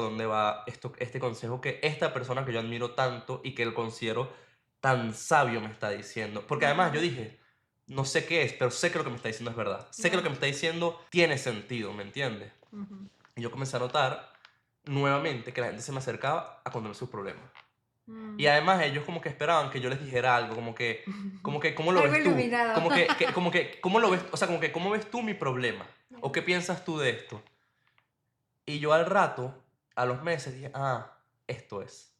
dónde va este consejo que esta persona que yo admiro tanto y que lo considero tan sabio me está diciendo. Porque además yo Ujú. dije, no sé qué es, pero sé que lo que me está diciendo es verdad. Sé que lo Ya. que me está diciendo tiene sentido, ¿me entiendes? Ujú. Y yo comencé a notar nuevamente que la gente se me acercaba a contarme sus problemas. Y Mm. además ellos como que esperaban que yo les dijera algo, como que, ¿cómo lo Algo ves tú? iluminado. ¿Cómo lo ves? O sea, como que, ¿cómo ves tú mi problema? ¿O qué piensas tú de esto? Y yo al rato, a los meses, dije, ah, esto es.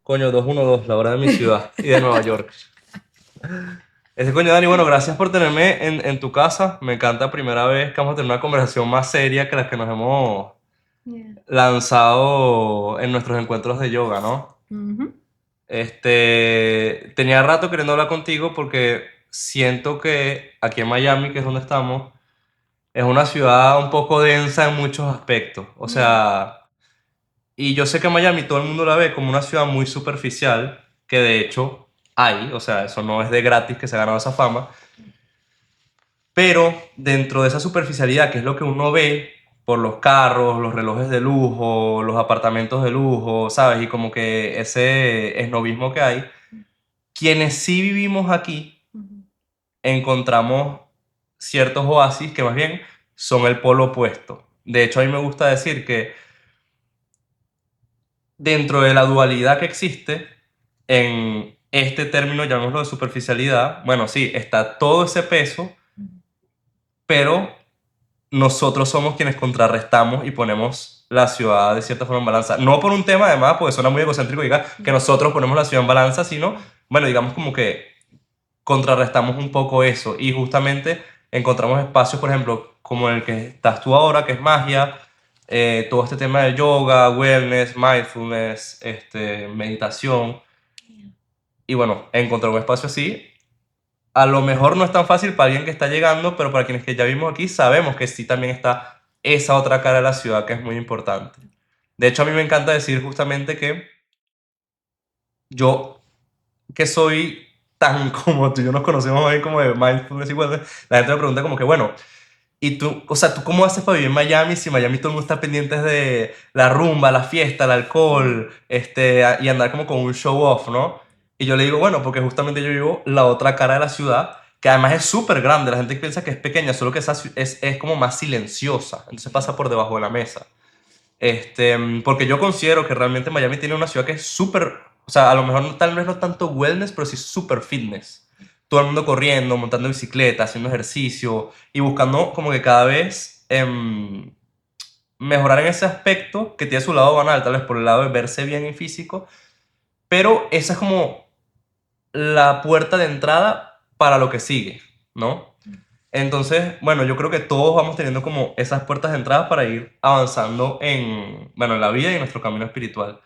Coño, 212, la hora de mi ciudad y de Nueva York. Ese coño, Dani, bueno, gracias por tenerme en tu casa. Me encanta, primera vez que vamos a tener una conversación más seria que las que nos hemos Yeah. lanzado en nuestros encuentros de yoga, ¿no? Ujú. Tenía rato queriendo hablar contigo porque siento que aquí en Miami, que es donde estamos, es una ciudad un poco densa en muchos aspectos. O Yeah. sea, y yo sé que Miami todo el mundo la ve como una ciudad muy superficial, que de hecho hay, o sea, eso no es de gratis que se ha ganado esa fama, pero dentro de esa superficialidad, que es lo que uno ve por los carros, los relojes de lujo, los apartamentos de lujo, ¿sabes? Y como que ese esnobismo que hay, quienes sí vivimos aquí Ujú. encontramos ciertos oasis que más bien son el polo opuesto. De hecho, a mí me gusta decir que dentro de la dualidad que existe en este término, llamémoslo de superficialidad, bueno, sí, está todo ese peso, pero nosotros somos quienes contrarrestamos y ponemos la ciudad de cierta forma en balanza. No por un tema, además, porque suena muy egocéntrico, diga que Yeah. nosotros ponemos la ciudad en balanza, sino, bueno, digamos como que contrarrestamos un poco eso y justamente encontramos espacios, por ejemplo, como en el que estás tú ahora, que es magia, todo este tema de yoga, wellness, mindfulness, meditación. Yeah. Y bueno, encontrar un espacio así, a lo mejor no es tan fácil para alguien que está llegando, pero para quienes que ya vimos aquí, sabemos que sí también está esa otra cara de la ciudad que es muy importante. De hecho, a mí me encanta decir justamente que yo, que soy tan como tú y yo nos conocemos hoy como de mindfulness y wellness, la gente me pregunta como que, bueno, ¿y tú, o sea, tú cómo haces para vivir en Miami si en Miami todo el mundo está pendiente de la rumba, la fiesta, el Yeah. alcohol, y andar como con un show off, ¿no? Y yo le digo, bueno, porque justamente yo vivo la otra cara de la ciudad, que además es súper grande, la gente piensa que es pequeña, solo que es como más silenciosa, entonces pasa por debajo de la mesa. Porque yo considero que realmente Miami tiene una ciudad que es súper, o sea, a lo mejor tal vez no tanto wellness, pero sí súper fitness. Todo el mundo corriendo, montando bicicleta, haciendo ejercicio y buscando como que cada vez mejorar en ese aspecto que tiene su lado banal, tal vez por el lado de verse bien en físico, pero esa es como la puerta de entrada para lo que sigue, ¿no? Entonces, bueno, yo creo que todos vamos teniendo como esas puertas de entrada para ir avanzando en, bueno, en la vida y en nuestro camino espiritual.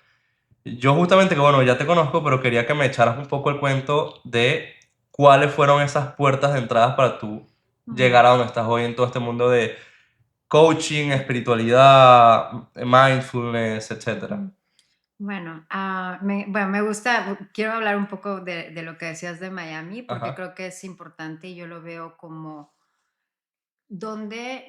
Yo justamente que, bueno, ya te conozco, pero quería que me echaras un poco el cuento de cuáles fueron esas puertas de entrada para tú Ujú. llegar a donde estás hoy en todo este mundo de coaching, espiritualidad, mindfulness, etcétera. Ujú. Bueno, bueno, me gusta, quiero hablar un poco de lo que decías de Miami, porque Ajá. creo que es importante y yo lo veo como donde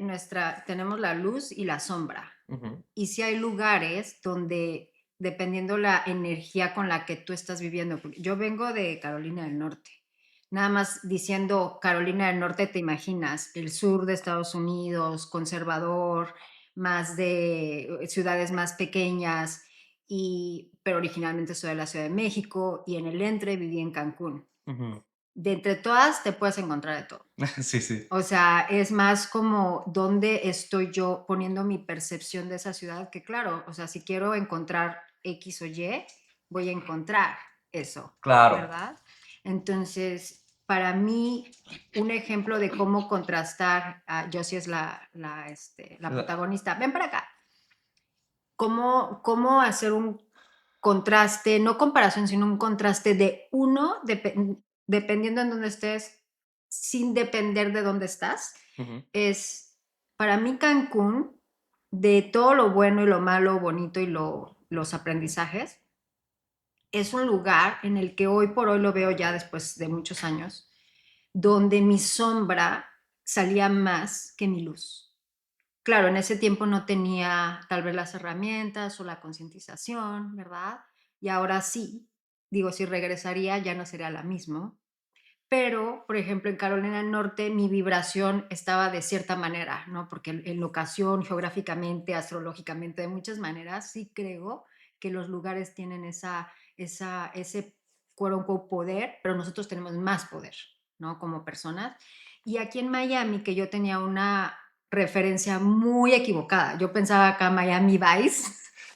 tenemos la luz y la sombra. Ujú, Y si hay lugares donde, dependiendo la energía con la que tú estás viviendo, porque yo vengo de Carolina del Norte, nada más diciendo Carolina del Norte, te imaginas el sur de Estados Unidos, conservador, más de ciudades más pequeñas, pero originalmente soy de la Ciudad de México y en el entre viví en Cancún. ujú. De entre todas te puedes encontrar de todo. Sí, sí. O sea, es más como dónde estoy yo poniendo mi percepción de esa ciudad, que claro, o sea, si quiero encontrar X o Y, voy a encontrar eso, Claro. ¿verdad? Entonces, para mí, un ejemplo de cómo contrastar, Josie es la La- protagonista, ven para acá, cómo hacer un contraste, no comparación, sino un contraste de uno, dependiendo en dónde estés, sin depender de dónde estás, ujú, es para mí Cancún, de todo lo bueno y lo malo, bonito y los aprendizajes, es un lugar en el que hoy por hoy lo veo ya después de muchos años, donde mi sombra salía más que mi luz. Claro, en ese tiempo no tenía tal vez las herramientas o la concientización, ¿verdad? Y ahora sí, digo, si regresaría ya no sería la misma. Pero, por ejemplo, en Carolina del Norte mi vibración estaba de cierta manera, ¿no? Porque en locación, geográficamente, astrológicamente, de muchas maneras, sí creo que los lugares tienen ese quote unquote poder, pero nosotros tenemos más poder, ¿no? Como personas. Y aquí en Miami, que yo tenía una referencia muy equivocada, yo pensaba acá Miami Vice.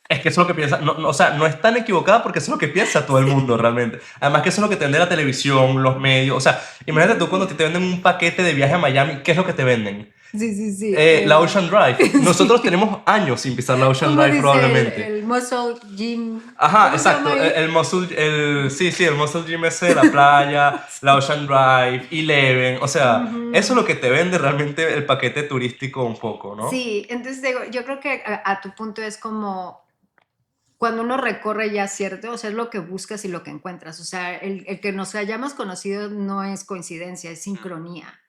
Es que eso es lo que piensa, o sea, no es tan equivocada porque eso es lo que piensa todo el mundo realmente. Además que eso es lo que te vende la televisión, los medios. O sea, imagínate tú cuando te venden un paquete de viaje a Miami, ¿qué es lo que te venden? Sí, sí, sí. La Ocean Drive. Nosotros Sí. tenemos años sin pisar la Ocean ¿Cómo Drive dice probablemente. el muscle gym? Ajá, ¿Cómo se llama exacto. ahí? Sí, sí, el Muscle Gym ese de la playa, la Sí. Ocean Drive, Eleven. O sea, eso es Ujú. lo que te vende realmente el paquete turístico un poco, ¿no? Sí, entonces digo, yo creo que a tu punto es como cuando uno recorre ya cierto, o sea, es lo que buscas y lo que encuentras. O sea, el que nos hayamos conocido no es coincidencia, es sincronía.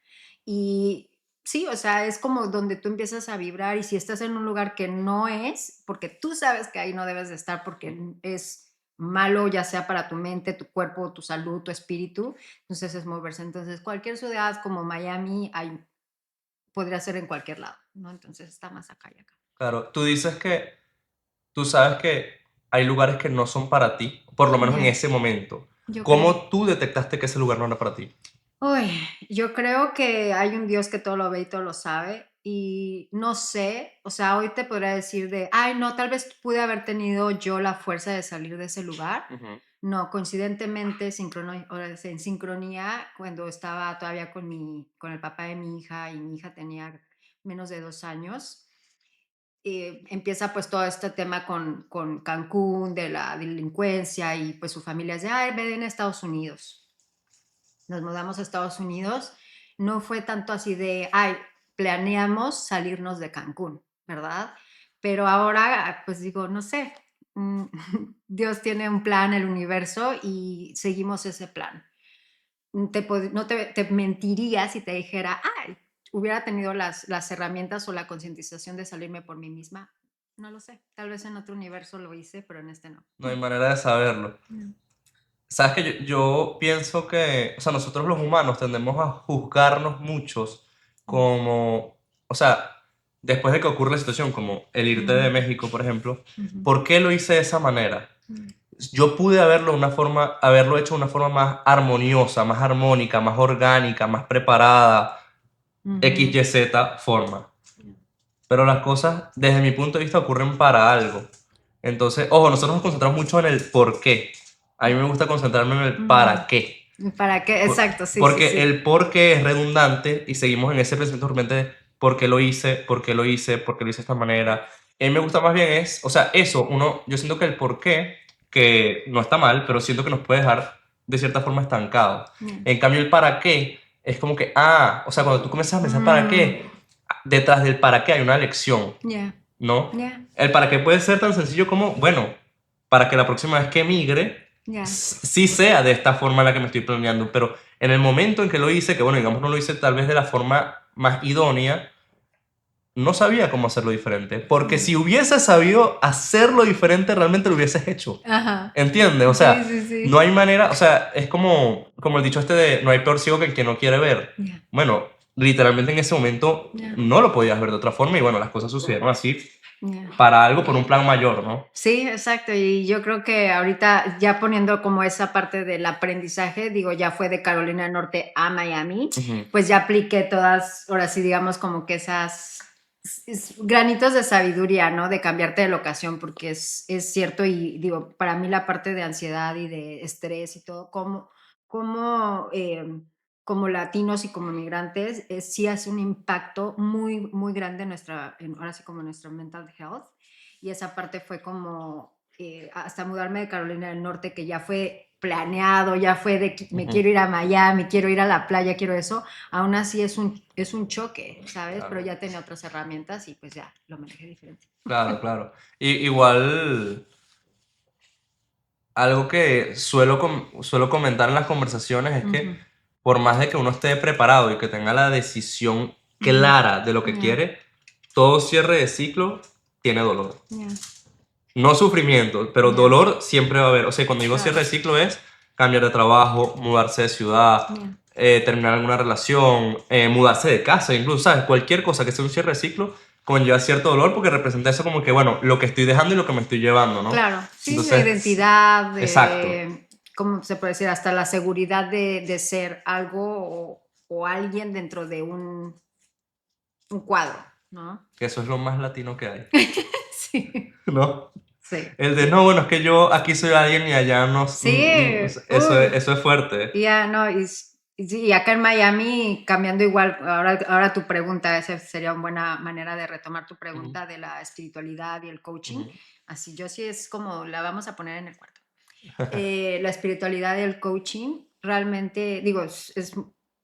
Y sí, o sea, es como donde tú empiezas a vibrar y si estás en un lugar que no es, porque tú sabes que ahí no debes de estar porque es malo, ya sea para tu mente, tu cuerpo, tu salud, tu espíritu, entonces es moverse. Entonces, cualquier ciudad como Miami hay, podría ser en cualquier lado, ¿no? Entonces está más acá y acá. Claro, tú dices que tú sabes que hay lugares que no son para ti, por lo menos en Ya, ese momento. yo creo. ¿Cómo tú detectaste que ese lugar no era para ti? Uy, yo creo que hay un Dios que todo lo ve y todo lo sabe y no sé, o sea, hoy te podría decir de, ay, no, tal vez pude haber tenido yo la fuerza de salir de ese lugar. Ujú. No, coincidentemente, ahora sí, en sincronía, cuando estaba todavía con el papá de mi hija y mi hija tenía menos de 2 años, empieza pues todo este tema con Cancún, de la delincuencia y pues su familia es de, ay, ven a Estados Unidos. Nos mudamos a Estados Unidos, no fue tanto así de, ay, planeamos salirnos de Cancún, ¿verdad? Pero ahora, pues digo, no sé, Dios tiene un plan, el universo, y seguimos ese plan. No te mentiría si te dijera, ay, hubiera tenido las herramientas o la concientización de salirme por mí misma. No lo sé, tal vez en otro universo lo hice, pero en este no. No hay manera de saberlo. No. Sabes que yo pienso que, o sea, nosotros los humanos tendemos a juzgarnos muchos como, o sea, después de que ocurre la situación, como el irte de Ujú, México, por ejemplo, ujú, ¿por qué lo hice de esa manera? ujú, Yo pude haberlo hecho de una forma más armoniosa, más armónica, más orgánica, más preparada, X, ujú. Y, Z forma. Pero las cosas, desde mi punto de vista, ocurren para algo. Entonces, ojo, nosotros nos concentramos mucho en el por qué. A mí me gusta concentrarme en el para Ujú. qué. ¿Para qué? Exacto, sí, sí, Porque sí. el por qué es redundante y seguimos en ese pensamiento recurrente de por qué lo hice, por qué lo hice, por qué lo hice de esta manera. Y a mí me gusta más bien es, o sea, eso, yo siento que el por qué, que no está mal, pero siento que nos puede dejar de cierta forma estancados. Yeah. En cambio, el para qué es como que, o sea, cuando tú comienzas a pensar para Mm, qué, detrás del para qué hay una lección, yeah, ¿no? yeah, El para qué puede ser tan sencillo como, bueno, para que la próxima vez que emigre, yeah, sí sea de esta forma en la que me estoy planeando, pero en el momento en que lo hice, que bueno, digamos, no lo hice tal vez de la forma más idónea, no sabía cómo hacerlo diferente, porque yeah. si hubiese sabido hacerlo diferente, realmente lo hubieses hecho. Ajá. ¿Entiendes? O Sí, sea, sí, no hay sí. manera, o sea, es como el dicho este de no hay peor ciego que el que no quiere ver. Yeah, Bueno, literalmente en ese momento yeah, no lo podías ver de otra forma y bueno, las cosas sucedieron así yeah. para algo, por un plan mayor, ¿no? Sí, exacto. Y yo creo que ahorita ya poniendo como esa parte del aprendizaje, digo, ya fue de Carolina del Norte a Miami, Ujú. pues ya apliqué todas, ahora sí, digamos, como que esas granitos de sabiduría, ¿no? De cambiarte de locación, porque es cierto y digo, para mí la parte de ansiedad y de estrés y todo, como latinos y como migrantes, sí hace un impacto muy, muy grande en ahora sí como en nuestra mental health. Y esa parte fue como hasta mudarme de Carolina del Norte, que ya fue planeado, ya fue de me Ujú. quiero ir a Miami, quiero ir a la playa, quiero eso, aún así es un choque, ¿sabes? Pero Claro, ya tenía otras herramientas y pues ya lo manejé diferente. claro, claro. Igual, algo que suelo comentar en las conversaciones es que, Ujú, por más de que uno esté preparado y que tenga la decisión clara de lo que Yeah. quiere, todo cierre de ciclo tiene dolor. Yeah. No sufrimiento, pero Yeah. dolor siempre va a haber. O sea, cuando digo Claro. cierre de ciclo es cambiar de trabajo, mudarse de ciudad, terminar alguna relación, mudarse de casa, incluso, ¿sabes? Cualquier cosa que sea un cierre de ciclo conlleva cierto dolor porque representa eso como que, bueno, lo que estoy dejando y lo que me estoy llevando, ¿no? Claro, sí, Entonces, de identidad, exacto. ¿cómo se puede decir? Hasta la seguridad de ser algo o alguien dentro de un cuadro, ¿no? Que eso es lo más latino que hay, Sí, ¿no? sí. El de, no, bueno, es que yo aquí soy alguien y allá no... Sí, eso es fuerte. ya, no, y acá en Miami, cambiando igual, ahora tu pregunta, esa sería una buena manera de retomar tu pregunta de la espiritualidad y el coaching. Así, yo sí es como la vamos a poner en el cuarto. La espiritualidad y el coaching, realmente, digo, es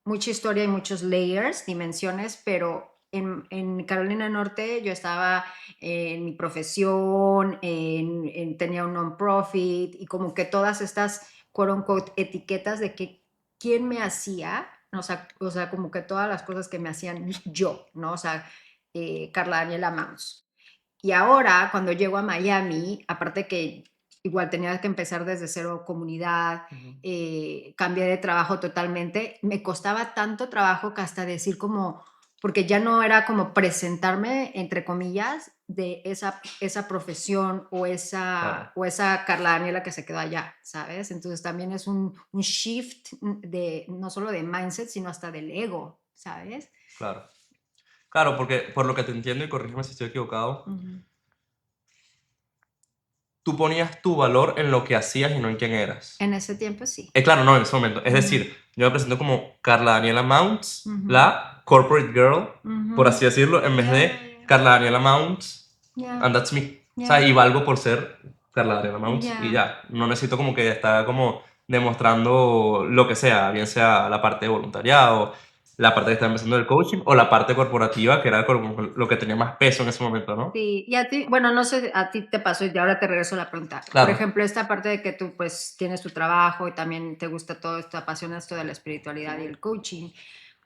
mucha historia y muchos layers, dimensiones, pero en Carolina del Norte yo estaba en mi profesión, tenía un non-profit y como que todas estas, quote unquote, etiquetas de que quién me hacía, o sea, como que todas las cosas que me hacían yo, ¿no? O sea, Carla Daniela Mounts. Y ahora, cuando llego a Miami, aparte que igual tenía que empezar desde cero comunidad, cambié de trabajo totalmente, me costaba tanto trabajo que hasta decir como, porque ya no era como presentarme, entre comillas, de esa profesión o esa Carla Daniela que se quedó allá, ¿sabes? Entonces también es un shift de no solo de mindset, sino hasta del ego, ¿sabes? Claro. Claro, porque por lo que te entiendo, y corrígeme si estoy equivocado, tú ponías tu valor en lo que hacías y no en quién eras. En ese tiempo sí. Claro, no, en ese momento. Es decir, yo me presento como Carla Daniela Mounts, la corporate girl, por así decirlo, en vez de Carla Daniela Mounts, and that's me. O sea, y valgo por ser Carla Daniela Mounts y ya. No necesito como que estar como demostrando lo que sea, bien sea la parte de voluntariado, la parte que está empezando del coaching o la parte corporativa, que era como lo que tenía más peso en ese momento, ¿no? Sí, y a ti, bueno, no sé, a ti te pasó y ahora te regreso la pregunta. Claro. Por ejemplo, esta parte de que tú pues tienes tu trabajo y también te gusta todo esto, te apasiona esto de la espiritualidad y el coaching.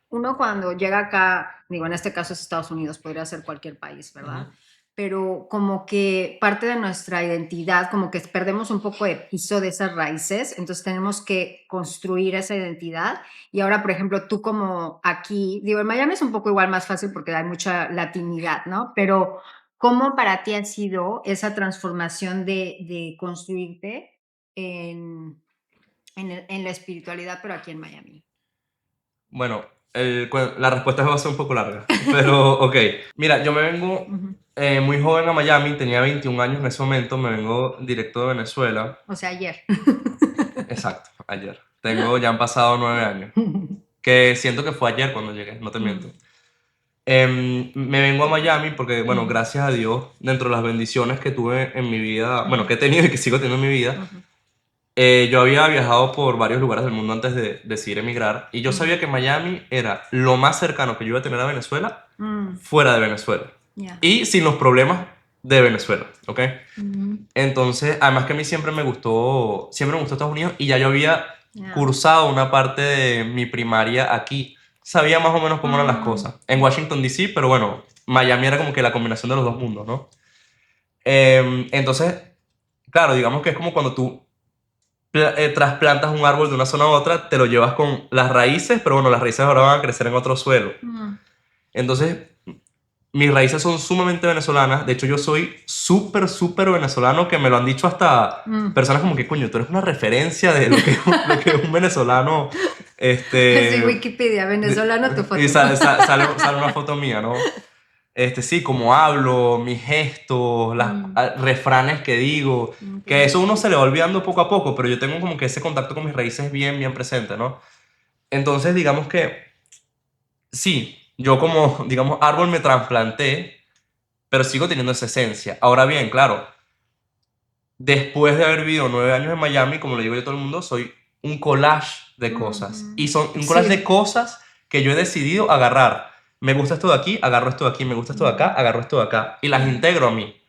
Uno cuando llega acá, digo, en este caso es Estados Unidos, podría ser cualquier país, ¿verdad? Pero como que parte de nuestra identidad, como que perdemos un poco de piso de esas raíces, entonces tenemos que construir esa identidad. Y ahora, por ejemplo, tú como aquí, digo, en Miami es un poco igual más fácil porque hay mucha latinidad, ¿no? Pero ¿cómo para ti ha sido esa transformación de construirte en la espiritualidad, pero aquí en Miami? Bueno, la respuesta va a ser un poco larga, pero ok. Mira, yo me vengo muy joven a Miami, tenía 21 años en ese momento, me vengo directo de Venezuela. O sea, ayer. Exacto, ayer. Ya han pasado 9 años, que siento que fue ayer cuando llegué, no te miento. Me vengo a Miami porque, bueno, gracias a Dios, dentro de las bendiciones que tuve en mi vida, bueno, que he tenido y que sigo teniendo en mi vida, yo había viajado por varios lugares del mundo antes de decidir emigrar y yo sabía que Miami era lo más cercano que yo iba a tener a Venezuela fuera de Venezuela y sin los problemas de Venezuela, ¿ok? Entonces, además que a mí siempre me gustó Estados Unidos y ya yo había cursado una parte de mi primaria aquí. Sabía más o menos cómo eran las cosas. En Washington, D.C., pero bueno, Miami era como que la combinación de los dos mundos, ¿no? Entonces, claro, digamos que es como cuando tú trasplantas un árbol de una zona a otra, te lo llevas con las raíces, pero bueno, las raíces ahora van a crecer en otro suelo. Entonces, mis raíces son sumamente venezolanas. De hecho, yo soy súper, súper venezolano, que me lo han dicho hasta personas como que, coño, tú eres una referencia de lo que es un venezolano. Sí, Wikipedia, venezolano, tu foto. Y sale una foto mía, ¿no? Sí, como hablo, mis gestos, refranes que digo, que eso uno se le va olvidando poco a poco, pero yo tengo como que ese contacto con mis raíces bien, bien presente, ¿no? Entonces, digamos que sí, yo como, digamos, árbol me trasplanté, pero sigo teniendo esa esencia. Ahora bien, claro, después de haber vivido 9 años en Miami, como le digo yo a todo el mundo, soy un collage de cosas. Y son un collage de cosas que yo he decidido agarrar. Me gusta esto de aquí, agarro esto de aquí. Me gusta esto de acá, agarro esto de acá. Y las integro a mí.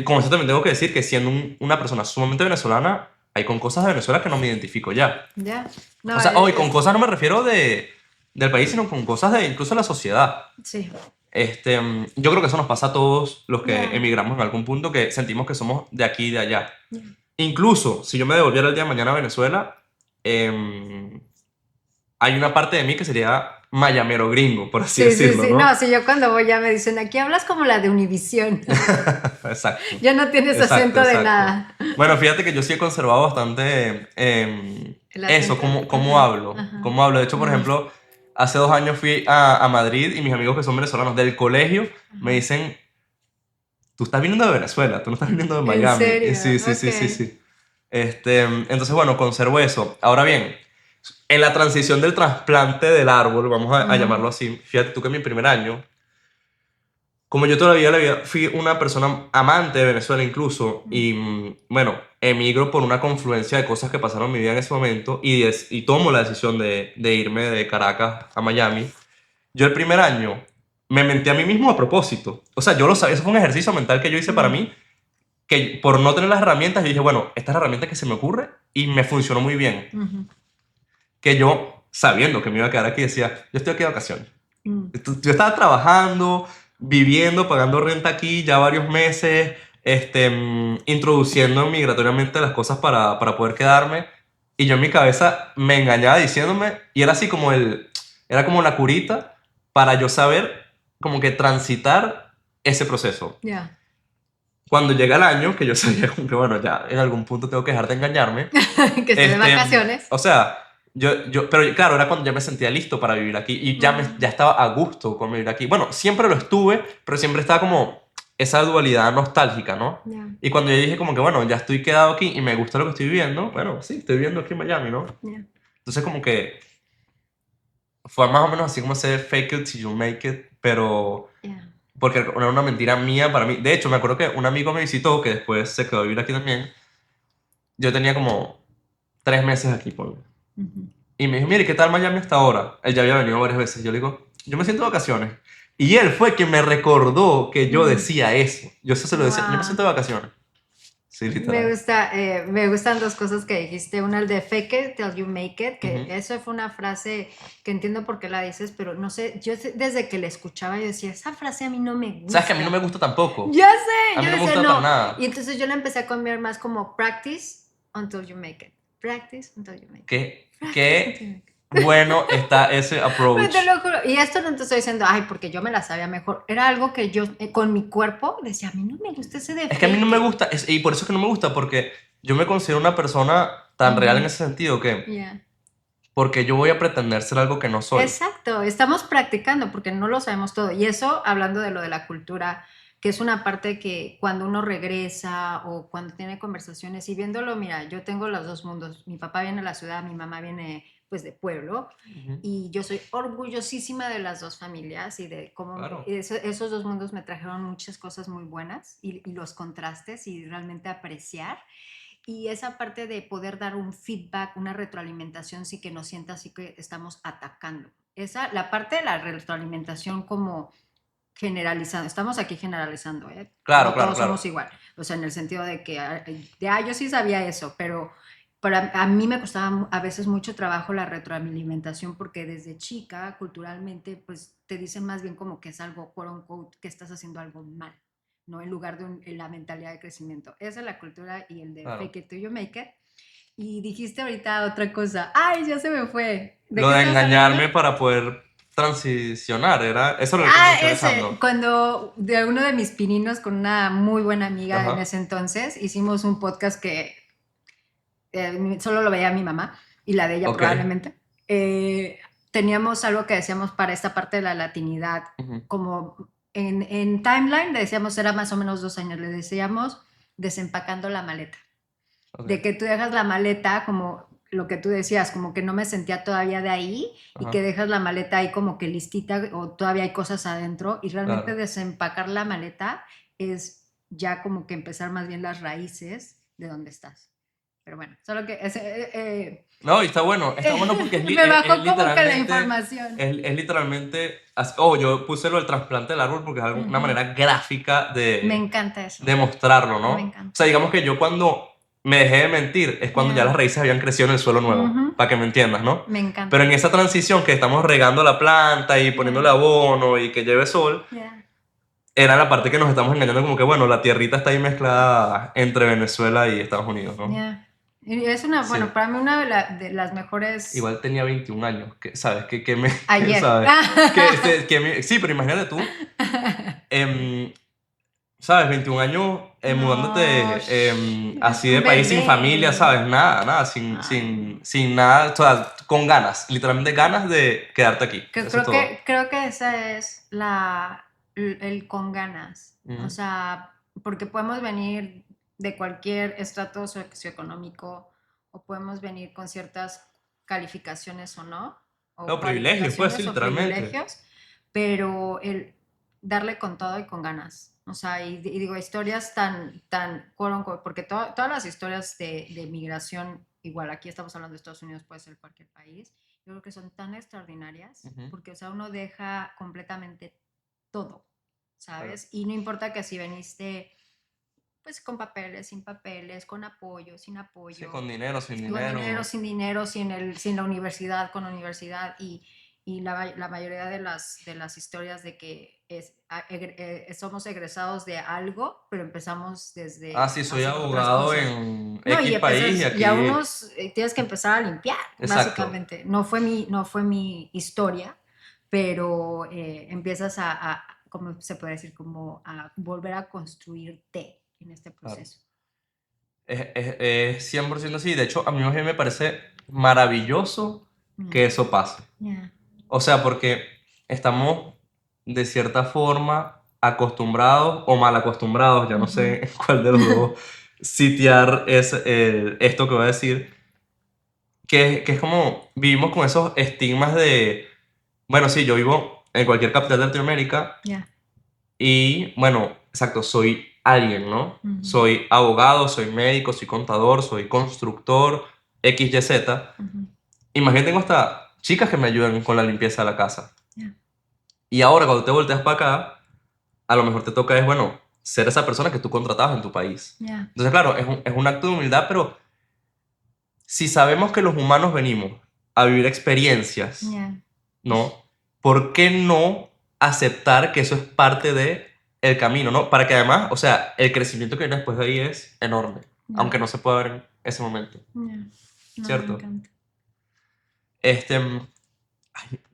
Con eso también tengo que decir que siendo una persona sumamente venezolana, hay con cosas de Venezuela que no me identifico ya. Ya. No, O sea, y con cosas no me refiero del país, sino con cosas de incluso la sociedad. sí. Yo creo que eso nos pasa a todos los que Ya. emigramos en algún punto, que sentimos que somos de aquí y de allá. Ya. Incluso si yo me devolviera el día de mañana a Venezuela, hay una parte de mí que sería mayamero gringo, por así Sí, sí, decirlo, sí. ¿no? No, si yo cuando voy ya me dicen, aquí hablas como la de Univisión. Exacto. Ya no tienes Exacto, acento de exacto. nada. Bueno, fíjate que yo sí he conservado bastante El eso, acento. cómo Ajá, hablo. ajá. Cómo hablo. De hecho, por ejemplo, hace 2 años fui a Madrid y mis amigos que son venezolanos del colegio me Ajá. dicen, tú estás viniendo de Venezuela, tú no estás viniendo de ¿En Miami. Y serio? sí, sí, sí, sí, Ok. sí. Entonces, bueno, conservo eso. Ahora bien, en la transición del trasplante del árbol, vamos a Ujú. llamarlo así, fíjate tú que en mi primer año, como yo todavía fui una persona amante de Venezuela incluso, y bueno, emigro por una confluencia de cosas que pasaron en mi vida en ese momento y tomo la decisión de irme de Caracas a Miami. Yo el primer año me menté a mí mismo a propósito. O sea, yo lo sabía, eso fue un ejercicio mental que yo hice para Mm, mí, que por no tener las herramientas, yo dije, bueno, esta es la herramienta que se me ocurre y me funcionó muy bien. ujú, Que yo, sabiendo que me iba a quedar aquí, decía, yo estoy aquí de vacaciones. mm. Yo estaba trabajando, viviendo, pagando renta aquí ya varios meses, introduciendo migratoriamente las cosas para poder quedarme. Y yo en mi cabeza me engañaba diciéndome, y era así como era como la curita para yo saber como que transitar ese proceso. Ya. Cuando llega el año, que yo sabía como que, bueno, ya en algún punto tengo que dejar de engañarme, Que esté de vacaciones. o sea, pero claro, era cuando ya me sentía listo para vivir aquí y ya estaba a gusto con vivir aquí. Bueno, siempre lo estuve, pero siempre estaba como esa dualidad nostálgica, ¿no? Ya, Y cuando yo dije como que, bueno, ya estoy quedado aquí y me gusta lo que estoy viviendo, bueno, sí, estoy viviendo aquí en Miami, ¿no? ya, Entonces como que fue más o menos así como ese fake it till you make it, pero ya. porque era una mentira mía para mí. De hecho, me acuerdo que un amigo me visitó, que después se quedó a vivir aquí también. Yo tenía como 3 meses aquí, por Ujú. y me dijo, mire, ¿qué tal Miami hasta ahora? Él ya había venido varias veces. Yo le digo, yo me siento de vacaciones. Y él fue quien me recordó que yo Mm. decía eso. Yo eso se lo decía, yo me Guau. siento de vacaciones. Sí, literal. Me gustan dos cosas que dijiste. Una, el de fake it till you make it, que Ujú. eso fue una frase que entiendo por qué la dices, pero no sé, desde que la escuchaba yo decía, esa frase a mí no me ¿Sabes que a mí no me gusta. gusta tampoco? Ya sé, A mí yo no me decía gusta para no. Y nada. entonces yo la empecé a cambiar más como practice until you make it. Practice until you make it. Practice until you Qué make it. bueno está ese Pero te approach. lo juro, y esto no te estoy diciendo, ay, porque yo me la sabía mejor. Era algo que yo con mi cuerpo decía, a mí no me gusta ese de Es que a mí no fake me it. gusta, y por eso es que no me gusta, porque yo me considero una persona tan real en Ujú. ese sentido que, Ya. porque yo voy a pretender ser algo que no soy. Exacto, estamos practicando porque no lo sabemos todo. Y eso, hablando de lo de la cultura, que es una parte que cuando uno regresa o cuando tiene conversaciones y viéndolo, mira, yo tengo los dos mundos. Mi papá viene de la ciudad, mi mamá viene pues de pueblo Ujú. y yo soy orgullosísima de las dos familias y de cómo Claro, esos dos mundos me trajeron muchas cosas muy buenas y los contrastes y realmente apreciar. Y esa parte de poder dar un feedback, una retroalimentación, sí que nos sienta así que estamos atacando. La parte de la retroalimentación como generalizando, estamos aquí generalizando, ¿eh? claro, No claro, todos claro. somos igual, o sea, en el sentido de que, yo sí sabía eso, pero para a mí me costaba a veces mucho trabajo la retroalimentación porque desde chica, culturalmente, pues te dicen más bien como que es algo, quote unquote, que estás haciendo algo mal, ¿no? En lugar de la mentalidad de crecimiento. Esa es la cultura y el de Claro. fake it till you make it. Y dijiste ahorita otra cosa. ¡Ay, ya se me fue! ¿De Lo qué de estabas hablando? engañarme para poder transicionar, era eso es lo que me Ah, estoy ese, pensando. cuando de uno de mis pininos con una muy buena amiga en Ajá, ese entonces, hicimos un podcast que solo lo veía mi mamá y la de ella ok. probablemente. Teníamos algo que decíamos para esta parte de la latinidad, Ujú, como en timeline le decíamos, era más o menos 2 años, le decíamos desempacando la maleta. De ok, que tú dejas la maleta como lo que tú decías, como que no me sentía todavía de ahí y que ajá, dejas la maleta ahí como que listita o todavía hay cosas adentro y realmente claro. desempacar la maleta es ya como que empezar más bien las raíces de donde estás. Pero bueno, solo que No, y está bueno porque me es bajó como que la literalmente, información. es literalmente, oh, yo puse lo del trasplante del árbol porque es una Ujú. manera gráfica Me encanta eso, de mostrarlo, ¿no? me O encanta. sea, digamos que yo cuando me dejé de mentir, es cuando ya Ya. las raíces habían crecido en el suelo nuevo, Ujú. para que me entiendas, ¿no? Me encanta. Pero en esa transición que estamos regando la planta y poniéndole Ya. abono y que lleve sol, Ya. era la parte que nos estamos engañando como que, bueno, la tierrita está ahí mezclada entre Venezuela y Estados Unidos, ¿no? Ya. Y es una, bueno, Sí. para mí una de las mejores Igual tenía 21 años, que, ¿sabes? Que me, ayer. ¿sabes? Sí, pero imagínate tú, em, ¿sabes? 21 años No, mudándote es así un de país sin familia, bebé. ¿sabes? Nada, nada, Ay, no. sin nada, o sea, con ganas, literalmente ganas de quedarte aquí, eso es todo. Creo que esa es el con ganas. O Ujú. sea, porque podemos venir de cualquier estrato socioeconómico o podemos venir con ciertas calificaciones o no, o No, privilegios, pues sí, cualificaciones o literalmente. privilegios, pero el darle con todo y con ganas. O sea, y digo, historias tan, quote unquote, porque todas las historias de migración, igual aquí estamos hablando de Estados Unidos, puede ser cualquier país, yo creo que son tan extraordinarias, Ujú, porque, o sea, uno deja completamente todo, claro. ¿sabes? Y no importa que si veniste, pues, con papeles, sin papeles, con apoyo, sin Sí, apoyo, con dinero, sin con dinero. dinero, sin la universidad, con la universidad, y la mayoría de las historias de que somos egresados de algo, pero empezamos Ah, desde sí, soy hacer otras abogado cosas. en No, y X país y empiezas, y a aquí. unos tienes que empezar a limpiar, Exacto. básicamente. No fue mi historia, pero empiezas como se puede decir, como a volver a construirte en este Claro. proceso. Es 100% así. De hecho, a mí más bien me parece maravilloso que Mm, eso pase. yeah, O sea, porque estamos de cierta forma acostumbrados o mal acostumbrados, ya no ujú. sé cuál de los dos sitiar es esto que voy a decir, que es como vivimos con esos estigmas de, bueno, sí, yo vivo en cualquier capital de Latinoamérica Yeah, y, bueno, exacto, soy alguien, ¿no? ujú, Soy abogado, soy médico, soy contador, soy constructor, X, Y, Z. ujú, Imagínate, tengo hasta chicas que me ayudan con la limpieza de la casa. yeah, Y ahora cuando te volteas para acá, a lo mejor te toca es, bueno, ser esa persona que tú contratabas en tu país. yeah, Entonces, claro, es un acto de humildad, pero si sabemos que los humanos venimos a vivir experiencias, yeah, ¿no? ¿Por qué no aceptar que eso es parte de el camino, ¿no? Para que además, o sea, el crecimiento que viene después de ahí es enorme, yeah, aunque no se pueda ver en ese momento, yeah. No, me ¿cierto? encanta. Este,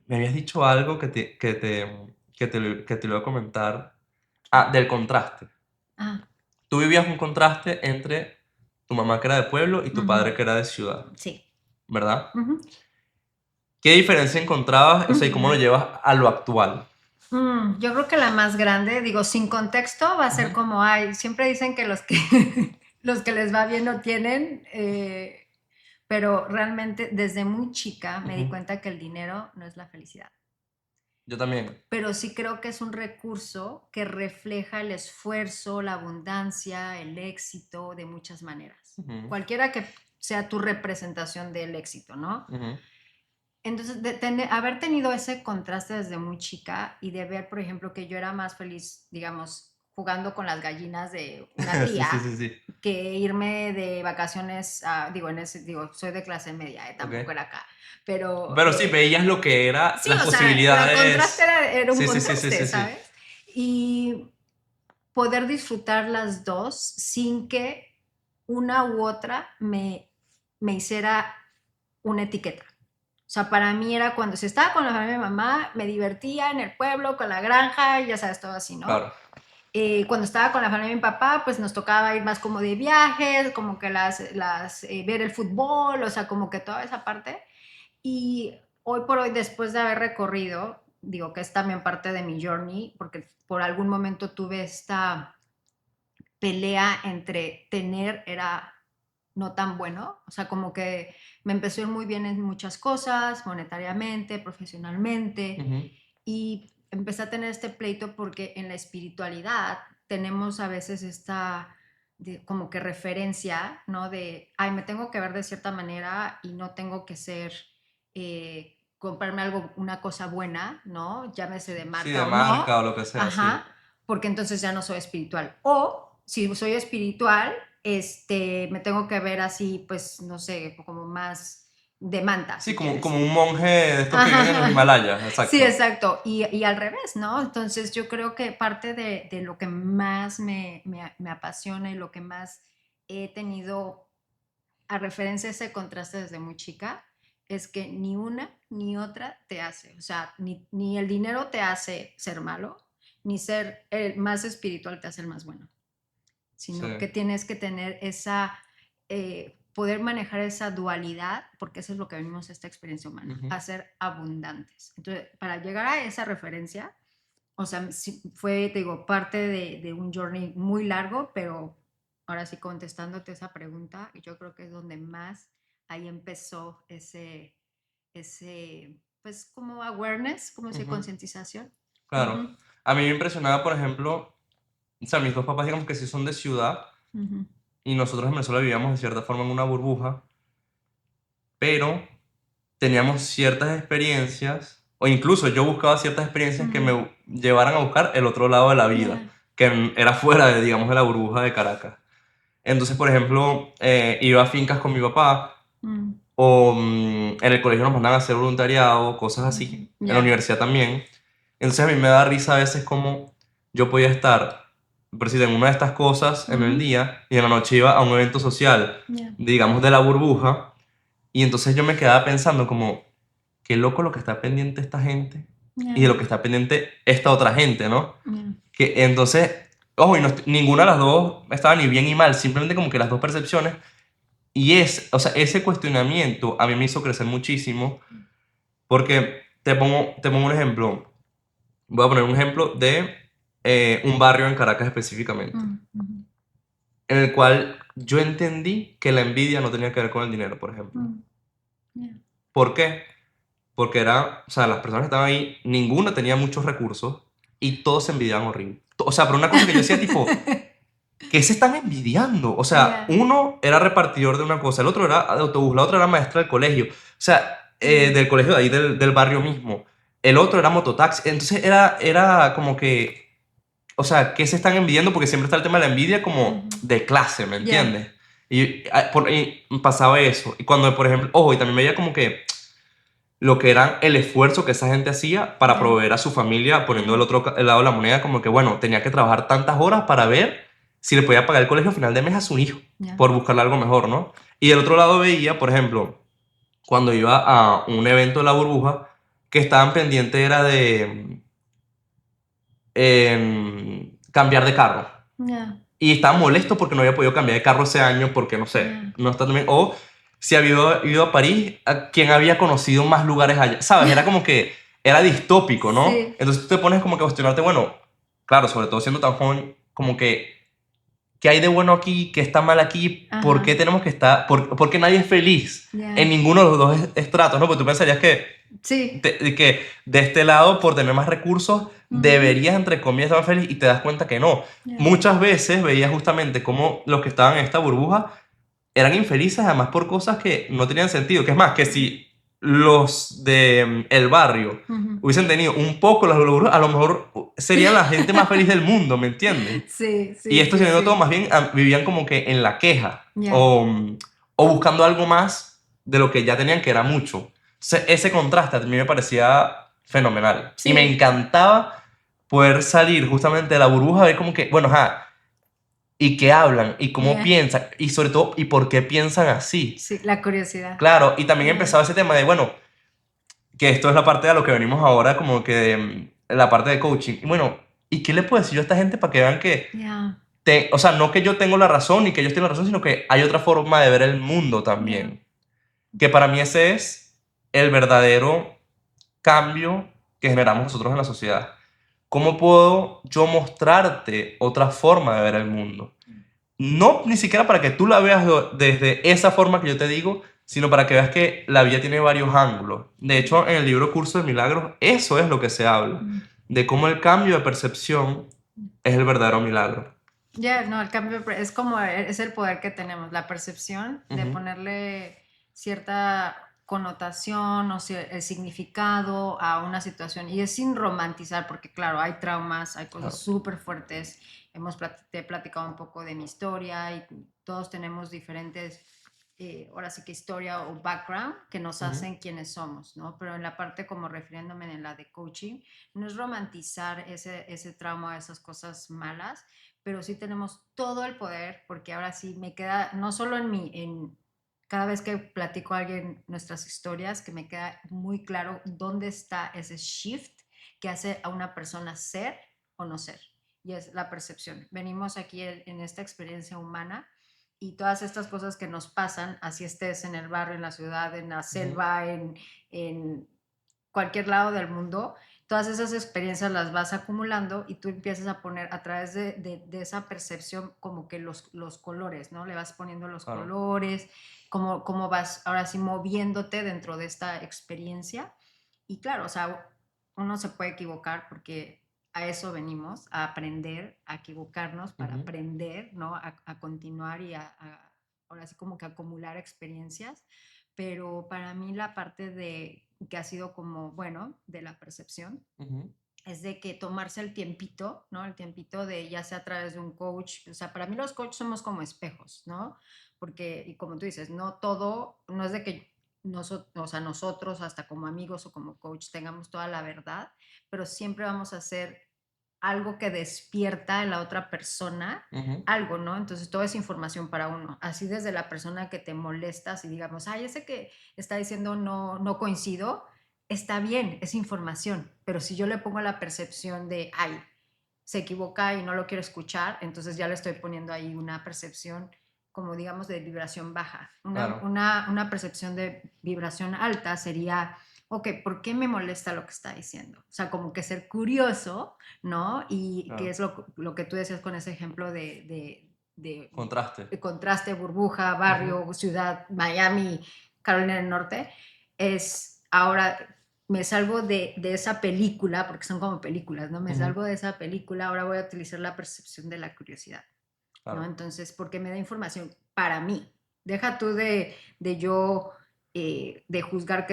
me habías dicho algo que te lo voy a comentar. Ah, del contraste. Ah, Tú vivías un contraste entre tu mamá que era de pueblo y tu ujú, padre que era de ciudad, sí. ¿verdad? Ujú. ¿Qué diferencia encontrabas, o sea, y cómo lo Ya. llevas a lo actual? Yo creo que la más grande, digo, sin contexto, va a ser Ujú, como, ay, siempre dicen que los que, los que les va bien no tienen, pero realmente desde muy chica me di ujú. cuenta que el dinero no es la felicidad. Yo también. Pero sí creo que es un recurso que refleja el esfuerzo, la abundancia, el éxito de muchas maneras. Ujú, Cualquiera que sea tu representación del éxito, ¿no? ujú. Entonces, haber tenido ese contraste desde muy chica y de ver, por ejemplo, que yo era más feliz, digamos, jugando con las gallinas de una Sí, sí, tía, sí, sí. que irme de vacaciones, digo, digo, soy de clase media, tampoco Ok. era acá, pero Pero sí, veías lo que era sí, las o sea, la contraste posibilidades. era un Sí, sí, sí, sí, contraste, sí, sí. ¿sabes? Y poder disfrutar las dos sin que una u otra me hiciera una etiqueta. O sea, para mí era cuando si estaba con la familia de mi mamá, me divertía en el pueblo, con la granja, y ya sabes, todo así, ¿no? Claro. Cuando estaba con la familia de mi papá, pues nos tocaba ir más como de viajes, como que ver el fútbol, o sea, como que toda esa parte. Y hoy por hoy, después de haber recorrido, digo que es también parte de mi journey, porque por algún momento tuve esta pelea entre tener era no tan bueno, o sea, como que me empezó a ir muy bien en muchas cosas, monetariamente, profesionalmente, Ujú. y empecé a tener este pleito porque en la espiritualidad tenemos a veces esta como que referencia, ¿no? De, ay, me tengo que ver de cierta manera y no tengo que ser, comprarme algo, una cosa buena, ¿no? Llámese de Sí, de marca o marca no, o lo que sea, sí. ajá, porque entonces ya no soy espiritual. O si soy espiritual, me tengo que ver así, pues, no sé, como más de manta, Sí, si como, quieres. como un monje de estos que viven en los Ajá. Himalayas, Sí, exacto. exacto. Y al revés, ¿no? Entonces yo creo que parte de lo que más me apasiona y lo que más he tenido a referencia a ese contraste desde muy chica es que ni una ni otra te hace. O sea, ni el dinero te hace ser malo, ni ser el más espiritual te hace el más bueno, Sí. sino que tienes que tener esa, poder manejar esa dualidad, porque eso es lo que venimos a esta experiencia humana, Ujú, a ser abundantes. Entonces, para llegar a esa referencia, o sea, fue, te digo, parte de un journey muy largo, pero ahora sí contestándote esa pregunta, yo creo que es donde más ahí empezó pues como awareness, como esa ujú. concientización. Claro. Ujú, A mí me impresionaba, por ejemplo, o sea, mis dos papás digamos que sí son de ciudad ujú, y nosotros en Venezuela vivíamos de cierta forma en una burbuja, pero teníamos ciertas experiencias, o incluso yo buscaba ciertas experiencias que ujú. me llevaran a buscar el otro lado de la vida, Ya. que era fuera de, digamos, de la burbuja de Caracas. Entonces, por ejemplo, iba a fincas con mi papá, Mm, o en el colegio nos mandaban a hacer voluntariado, cosas ujú. así, en la Ya. universidad también. Entonces a mí me da risa a veces como yo podía estar, preciso, en una de estas cosas en el Ujú. día y en la noche iba a un evento social, Ya. digamos, de la burbuja, y entonces yo me quedaba pensando como, qué loco lo que está pendiente esta gente y de Ya. lo que está pendiente esta otra gente, ¿no? Ya. Que entonces, ojo, y ninguna de las dos estaba ni bien ni mal, simplemente como que las dos percepciones, y o sea, ese cuestionamiento a mí me hizo crecer muchísimo, porque te pongo un ejemplo, voy a poner un ejemplo de un barrio en Caracas específicamente, Mm, ujú. en el cual yo entendí que la envidia no tenía que ver con el dinero, por ejemplo. Mm, ya. ¿Por qué? Porque o sea, las personas que estaban ahí, ninguna tenía muchos recursos y todos se envidiaban horrible. O sea, pero una cosa que yo decía, tipo, ¿qué se están envidiando? O sea, Ya. uno era repartidor de una cosa, el otro era de autobús, la otra era maestra del colegio. O sea, Ya. del colegio de ahí, del barrio mismo. El otro era mototaxi. Entonces era como que, o sea, ¿qué se están envidiando? Porque siempre está el tema de la envidia como Ujú. de clase, ¿me Ya. entiendes? Y pasaba eso. Y cuando, por ejemplo, ojo, y también veía como que lo que era el esfuerzo que esa gente hacía para Ya. proveer a su familia, poniendo Ya. el lado de la moneda, como que, bueno, tenía que trabajar tantas horas para ver si le podía pagar el colegio a final de mes a su hijo, Ya. por buscarle algo mejor, ¿no? Y del otro lado veía, por ejemplo, cuando iba a un evento de la burbuja, que estaban pendientes era de cambiar de carro. Ya. Y estaba molesto porque no había podido cambiar de carro ese año porque, no sé, Ya. no está tan bien. O si había ido a París, a quien había conocido más lugares allá. ¿Sabes? Era como que era distópico, ¿no? Sí. Entonces tú te pones como que a cuestionarte, bueno, claro, sobre todo siendo tan joven, como que, ¿qué hay de bueno aquí? ¿Qué está mal aquí? ¿Por qué Ajá. tenemos que estar? ¿Por qué nadie es feliz en Ya. ninguno de los dos estratos, ¿no? Porque tú pensarías que Sí. de este lado, por tener más recursos, Ujú. deberías, entre comillas, estar feliz y te das cuenta que no. Ya. Muchas veces veías justamente cómo los que estaban en esta burbuja eran infelices, además por cosas que no tenían sentido. Que es más, que si los de el barrio Ujú. hubiesen tenido un poco las burbujas, a lo mejor serían la gente más feliz del mundo, ¿me entiendes? Sí, Y sí, estos, sí, teniendo todo, sí. más bien vivían como que en la queja Ya. o buscando algo más de lo que ya tenían, que era mucho. Entonces, ese contraste a mí me parecía fenomenal. Y me Sí. encantaba poder salir justamente de la burbuja, ver como que, bueno, ajá, y qué hablan, y cómo Ya. piensan, y sobre todo, y por qué piensan así. Sí, la curiosidad. Claro, y también Ya. empezaba ese tema de, bueno, que esto es la parte de lo que venimos ahora, como que la parte de coaching. Y bueno, ¿y qué le puedo decir yo a esta gente para que vean que Ya. o sea, no que yo tengo la razón ni que ellos tienen la razón, sino que hay otra forma de ver el mundo Ya. también? Que para mí ese es el verdadero cambio que generamos nosotros en la sociedad. ¿Cómo puedo yo mostrarte otra forma de ver el mundo? No ni siquiera para que tú la veas desde esa forma que yo te digo, sino para que veas que la vida tiene varios ángulos. De hecho, en el libro Curso de Milagros, eso es lo que se habla, Mm. de cómo el cambio de percepción es el verdadero milagro. Ya, no, el cambio es como, es el poder que tenemos, la percepción de Ujú. ponerle cierta, connotación o sea, el significado a una situación y es sin romantizar porque claro, hay traumas, hay cosas Claro. súper fuertes, te he platicado un poco de mi historia y todos tenemos diferentes, ahora sí que historia o background que nos Ujú. hacen quienes somos, ¿no? Pero en la parte como refiriéndome en la de coaching, no es romantizar ese trauma, esas cosas malas, pero sí tenemos todo el poder porque ahora sí me queda, no solo en mí, en cada vez que platico a alguien nuestras historias, que me queda muy claro dónde está ese shift que hace a una persona ser o no ser. Y es la percepción. Venimos aquí en esta experiencia humana y todas estas cosas que nos pasan, así estés en el barrio, en la ciudad, en la Ujú. selva, en cualquier lado del mundo, todas esas experiencias las vas acumulando y tú empiezas a poner a través de esa percepción como que los colores, ¿no? Le vas poniendo los Claro. colores, cómo vas ahora sí moviéndote dentro de esta experiencia. Y claro, o sea, uno se puede equivocar porque a eso venimos, a aprender, a equivocarnos para Ujú. aprender, ¿no? A continuar y ahora sí como que acumular experiencias. Pero para mí la parte de que ha sido como, bueno, de la percepción, Ujú. es de que tomarse el tiempito, ¿no? El tiempito de ya sea a través de un coach, o sea, para mí los coaches somos como espejos, ¿no? Porque, y como tú dices, no todo, no es de que nosotros, o sea, nosotros hasta como amigos o como coach tengamos toda la verdad, pero siempre vamos a hacer algo que despierta en la otra persona Ujú. algo, ¿no? Entonces, toda esa información para uno, así desde la persona que te molestas y digamos, ay, ese que está diciendo no coincido, está bien, es información, pero si yo le pongo la percepción de, ay, se equivoca y no lo quiero escuchar, entonces ya le estoy poniendo ahí una percepción como digamos de vibración baja. Claro. Una percepción de vibración alta sería, ok, ¿por qué me molesta lo que está diciendo? O sea, como que ser curioso, ¿no? Y que Claro. es lo que tú decías con ese ejemplo Contraste. de contraste, burbuja, Ujú. barrio, ciudad, Miami, Carolina del Norte, es ahora me salgo de esa película, porque son como películas, ¿no? Me Ujú. salgo de esa película, ahora voy a utilizar la percepción de la curiosidad, ¿no? Claro. Entonces, porque me da información para mí. Deja tú de yo, de juzgar,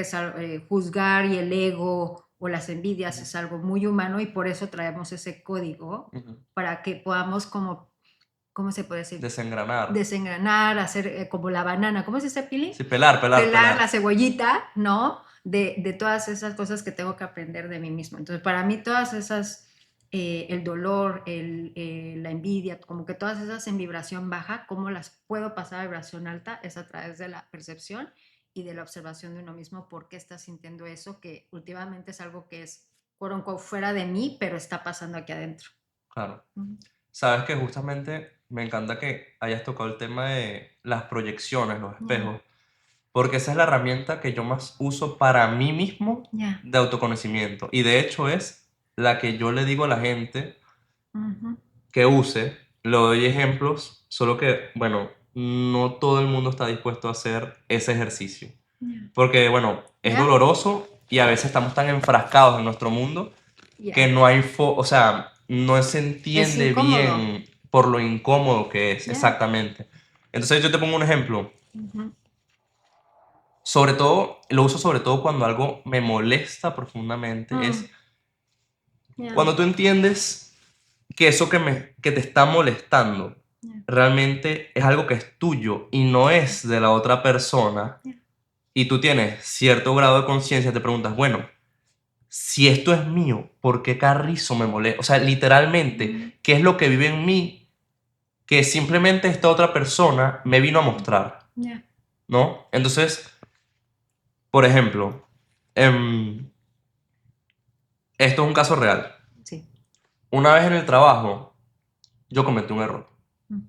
juzgar y el ego o las envidias Ujú. es algo muy humano y por eso traemos ese código Ujú. para que podamos como, ¿cómo se puede decir? Desengranar. Desengranar, hacer como la banana, ¿cómo es ese pili? Sí, pelar, pelar, Pelar la pelar. cebollita, ¿no? De todas esas cosas que tengo que aprender de mí mismo. Entonces, para mí todas esas, el dolor, la envidia, como que todas esas en vibración baja, cómo las puedo pasar a vibración alta, es a través de la percepción y de la observación de uno mismo, por qué está sintiendo eso, que últimamente es algo que es, quote unquote, fuera de mí, pero está pasando aquí adentro. Claro. Ujú. Sabes que justamente me encanta que hayas tocado el tema de las proyecciones, los Ya, espejos, porque esa es la herramienta que yo más uso para mí mismo ya. de autoconocimiento. Y de hecho es la que yo le digo a la gente Ujú. que use. Le doy ejemplos, solo que, bueno, no todo el mundo está dispuesto a hacer ese ejercicio. Ya. Porque, bueno, es ¿Ya? doloroso y a veces estamos tan enfrascados en nuestro mundo que Ya. no hay, o sea, no se Es entiende incómodo. bien por lo incómodo que es, Ya. exactamente. Entonces yo te pongo un ejemplo. Ujú. Sobre todo, lo uso sobre todo cuando algo me molesta profundamente. Mm, Es ya, cuando tú entiendes que eso que te está molestando ya, realmente es algo que es tuyo y no es de la otra persona. ya. Y tú tienes cierto grado de conciencia, te preguntas, bueno, si esto es mío, ¿por qué carrizo me molesta? O sea, Mm, literalmente, ¿qué es lo que vive en mí que simplemente esta otra persona me vino a mostrar? ya. ¿No? Entonces, por ejemplo, em, esto es un caso real. Sí. Una vez en el trabajo, yo cometí un error. Mm.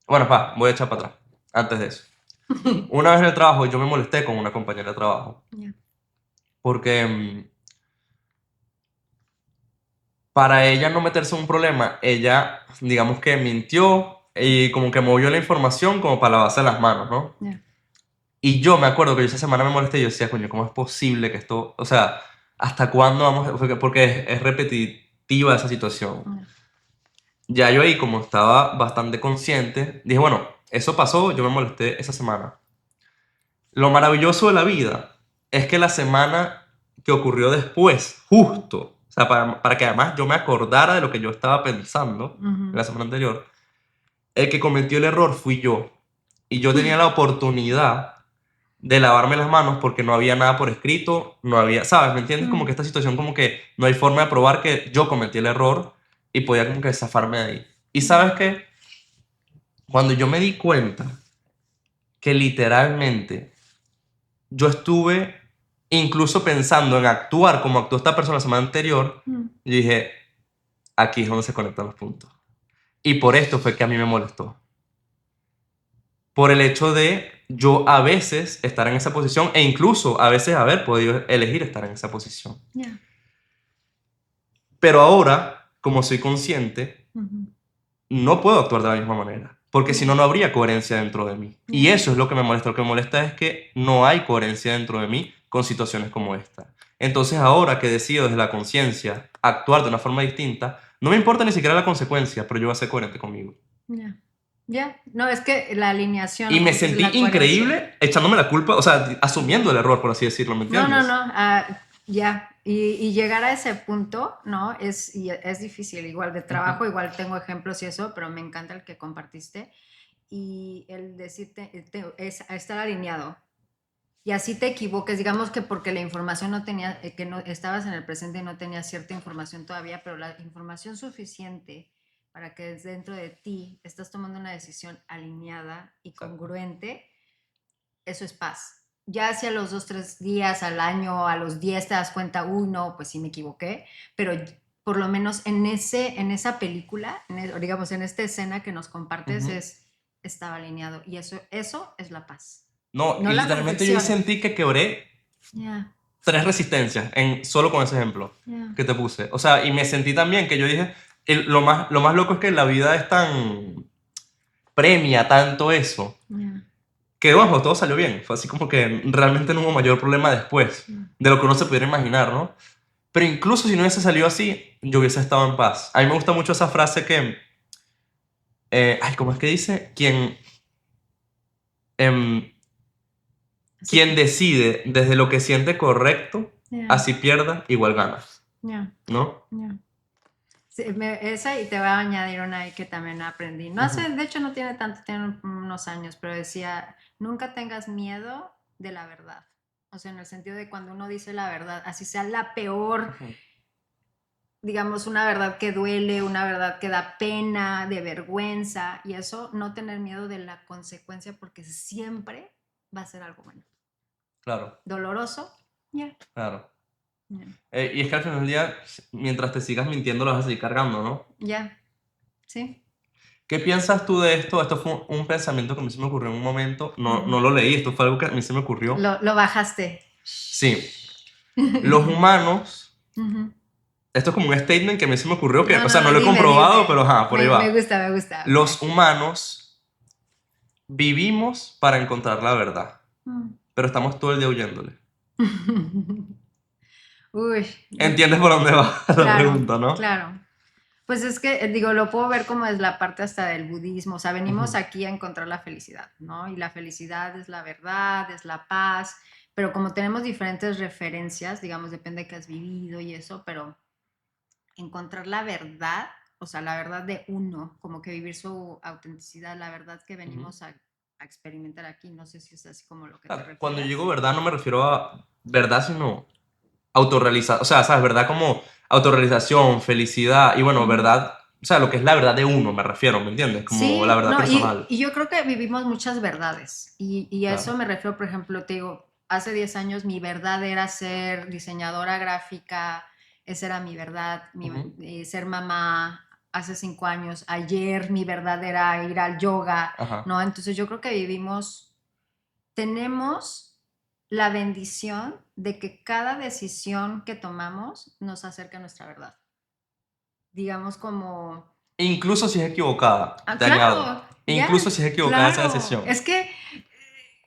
Bueno, voy a echar para atrás, antes de eso. Una vez en el trabajo, yo me molesté con una compañera de trabajo, Ya. porque para ella no meterse en un problema, ella, digamos que mintió y como que movió la información como para lavarse las manos, ¿no? Ya. Y yo me acuerdo que yo esa semana me molesté y yo decía, coño, ¿cómo es posible que esto, o sea, hasta cuándo vamos, porque es repetitiva esa situación. Ya. Ya yo ahí, como estaba bastante consciente, dije, bueno, eso pasó, yo me molesté esa semana. Lo maravilloso de la vida es que la semana que ocurrió después, justo, o sea, para que además yo me acordara de lo que yo estaba pensando en la semana anterior, el que cometió el error fui yo. Y yo tenía la oportunidad de lavarme las manos porque no había nada por escrito, no había, ¿sabes? ¿Me entiendes? Como que esta situación como que no hay forma de probar que yo cometí el error y podía como que zafarme de ahí. Y ¿sabes qué? Cuando yo me di cuenta que literalmente yo estuve incluso pensando en actuar como actuó esta persona la semana anterior, yo dije, aquí es donde se conectan los puntos. Y por esto fue que a mí me molestó. Por el hecho de yo a veces estar en esa posición e incluso a veces haber podido elegir estar en esa posición. Yeah. Pero ahora, como soy consciente, no puedo actuar de la misma manera, porque si no, no habría coherencia dentro de mí. Y eso es lo que me molesta. Lo que me molesta es que no hay coherencia dentro de mí con situaciones como esta. Entonces, ahora que decido desde la conciencia actuar de una forma distinta, no me importa ni siquiera la consecuencia, pero yo voy a ser coherente conmigo. Ya. Ya. No, es que la alineación, Y me como tú dices, sentí la coherencia. increíble echándome la culpa, o sea, asumiendo el error, por así decirlo, ¿me No, entiendes? ya. Y llegar a ese punto, ¿no? Y es difícil, igual de trabajo, igual tengo ejemplos y eso, pero me encanta el que compartiste. Y el decirte, es estar alineado. Y así te equivoques, digamos que porque la información no tenía, que no estabas en el presente y no tenías cierta información todavía, pero la información suficiente para que dentro de ti estás tomando una decisión alineada y Exacto. congruente, eso es paz. Ya hacia los 2, 3 días, al año, a los 10 te das cuenta, no, pues sí me equivoqué, pero por lo menos en esa película, digamos, en esta escena que nos compartes, Ujú. estaba alineado. Y eso es la paz. No, No y la literalmente yo ahí perfección. sentí que quebré Ya, 3 resistencias solo con ese ejemplo ya, que te puse. O sea, y me sentí también que yo dije, lo más loco es que la vida es tan premia tanto eso, ya, que ojo, todo salió bien. Fue así como que realmente no hubo mayor problema después ya. de lo que uno se pudiera imaginar, ¿no? Pero incluso si no hubiese salido así, yo hubiese estado en paz. A mí me gusta mucho esa frase que, ay, ¿cómo es que dice? Em, Así quien que, decide desde lo que siente correcto, ya, así pierda, igual gana, ya, ¿no? ya. Sí, esa y te voy a añadir una ahí que también aprendí. No Ujú, hace, de hecho no tiene tanto, tiene unos años, pero decía, nunca tengas miedo de la verdad. O sea, en el sentido de cuando uno dice la verdad, así sea la peor, ujú. digamos, una verdad que duele, una verdad que da pena, de vergüenza, y eso, no tener miedo de la consecuencia porque siempre va a ser algo bueno. Claro, Doloroso, ya. claro. Ya, Y es que al final del día, mientras te sigas mintiendo, lo vas a seguir cargando, ¿no? ya, sí. ¿Qué piensas tú de esto? Esto fue un pensamiento que a mí se me ocurrió en un momento. No, Ujú. no lo leí, esto fue algo que a mí se me ocurrió. Lo bajaste. Sí, los humanos, Ujú. esto es como un statement que a mí se me ocurrió, que, No, o no, sea, no no, lo he dime, comprobado, pero dime. ajá, por ahí Me va. gusta, me gusta. Los Ok. humanos vivimos para encontrar la verdad, Mm. pero estamos todo el día huyéndole. Uy, ¿Entiendes por dónde va la claro, pregunta, no? claro. Pues es que, digo, lo puedo ver como es la parte hasta del budismo. O sea, venimos Ujú, aquí a encontrar la felicidad, ¿no? Y la felicidad es la verdad, es la paz. Pero como tenemos diferentes referencias, digamos, depende de qué has vivido y eso, pero encontrar la verdad, o sea, la verdad de uno, como que vivir su autenticidad, la verdad que ujú. venimos a experimentar aquí. No sé si es así como lo que te Cuando yo digo refieres. verdad, no me refiero a verdad, sino autorrealización. O sea, ¿sabes? Verdad como autorrealización, felicidad y bueno, Ujú. verdad. O sea, lo que es la verdad de uno, me refiero, ¿me entiendes? Como la Sí, verdad no, personal. y yo creo que vivimos muchas verdades y a eso Claro. me refiero, por ejemplo, te digo, hace 10 años mi verdad era ser diseñadora gráfica, esa era mi verdad, Ujú. ser mamá hace 5 años, ayer mi verdad era ir al yoga, Ajá. ¿no? Entonces yo creo que tenemos la bendición de que cada decisión que tomamos nos acerca a nuestra verdad. Digamos como Incluso si es equivocada, te añado. claro, Incluso ya, si es equivocada esa claro. decisión. Es que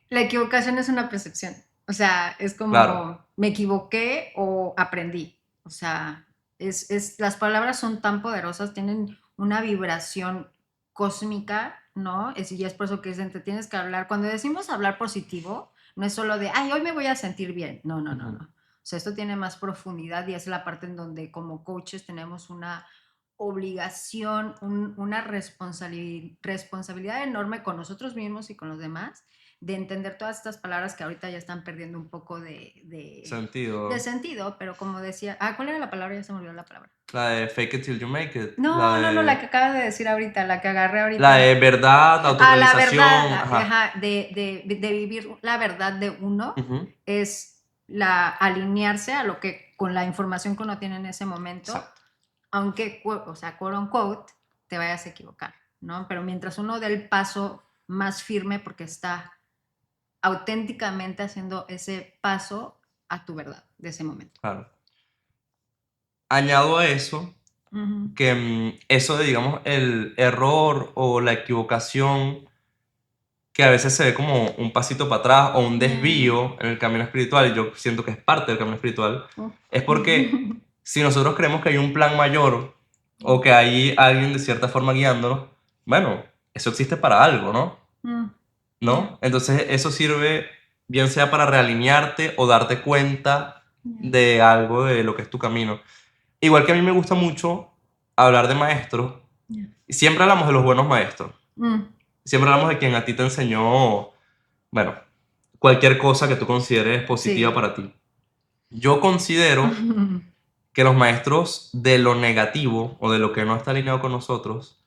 la equivocación es una percepción. O sea, es Claro. como me equivoqué o aprendí. O sea, las palabras son tan poderosas, tienen una vibración cósmica, ¿no? Y es por eso que dicen, te tienes que hablar. Cuando decimos hablar positivo, No es solo de, ay, hoy me voy a sentir bien. No, no, no, Ujú. no. O sea, esto tiene más profundidad y es la parte en donde como coaches tenemos una obligación, una responsabilidad enorme con nosotros mismos y con los demás de entender todas estas palabras que ahorita ya están perdiendo un poco de Sentido. sentido, pero como decía, ¿cuál era la palabra? Ya se me olvidó la palabra. La de fake it till you make it. No, no, no, la que acabas de decir ahorita, la que agarré La ahorita. de verdad, La verdad, autorrealización. Ajá. ajá, de vivir la verdad de uno Ujú. es alinearse a lo que, con la información que uno tiene en ese momento, Exacto. aunque, o sea, quote unquote, te vayas a equivocar, ¿no? Pero mientras uno dé el paso más firme porque está auténticamente haciendo ese paso a tu verdad de ese momento. Claro. Añado a eso Ujú. que eso de, digamos, el error o la equivocación que a veces se ve como un pasito para atrás o un desvío en el camino espiritual, y yo siento que es parte del camino espiritual, es porque si nosotros creemos que hay un plan mayor o que hay alguien de cierta forma guiándonos, bueno, eso existe para algo, ¿no? Mm, yeah, ¿No? Entonces eso sirve bien sea para realinearte o darte cuenta yeah, de algo de lo que es tu camino. Igual que a mí me gusta mucho hablar de maestros, yeah. y siempre hablamos de los buenos maestros. Mm, Siempre hablamos de quien a ti te enseñó, bueno, cualquier cosa que tú consideres positiva sí. para ti. Yo considero que los maestros de lo negativo o de lo que no está alineado con nosotros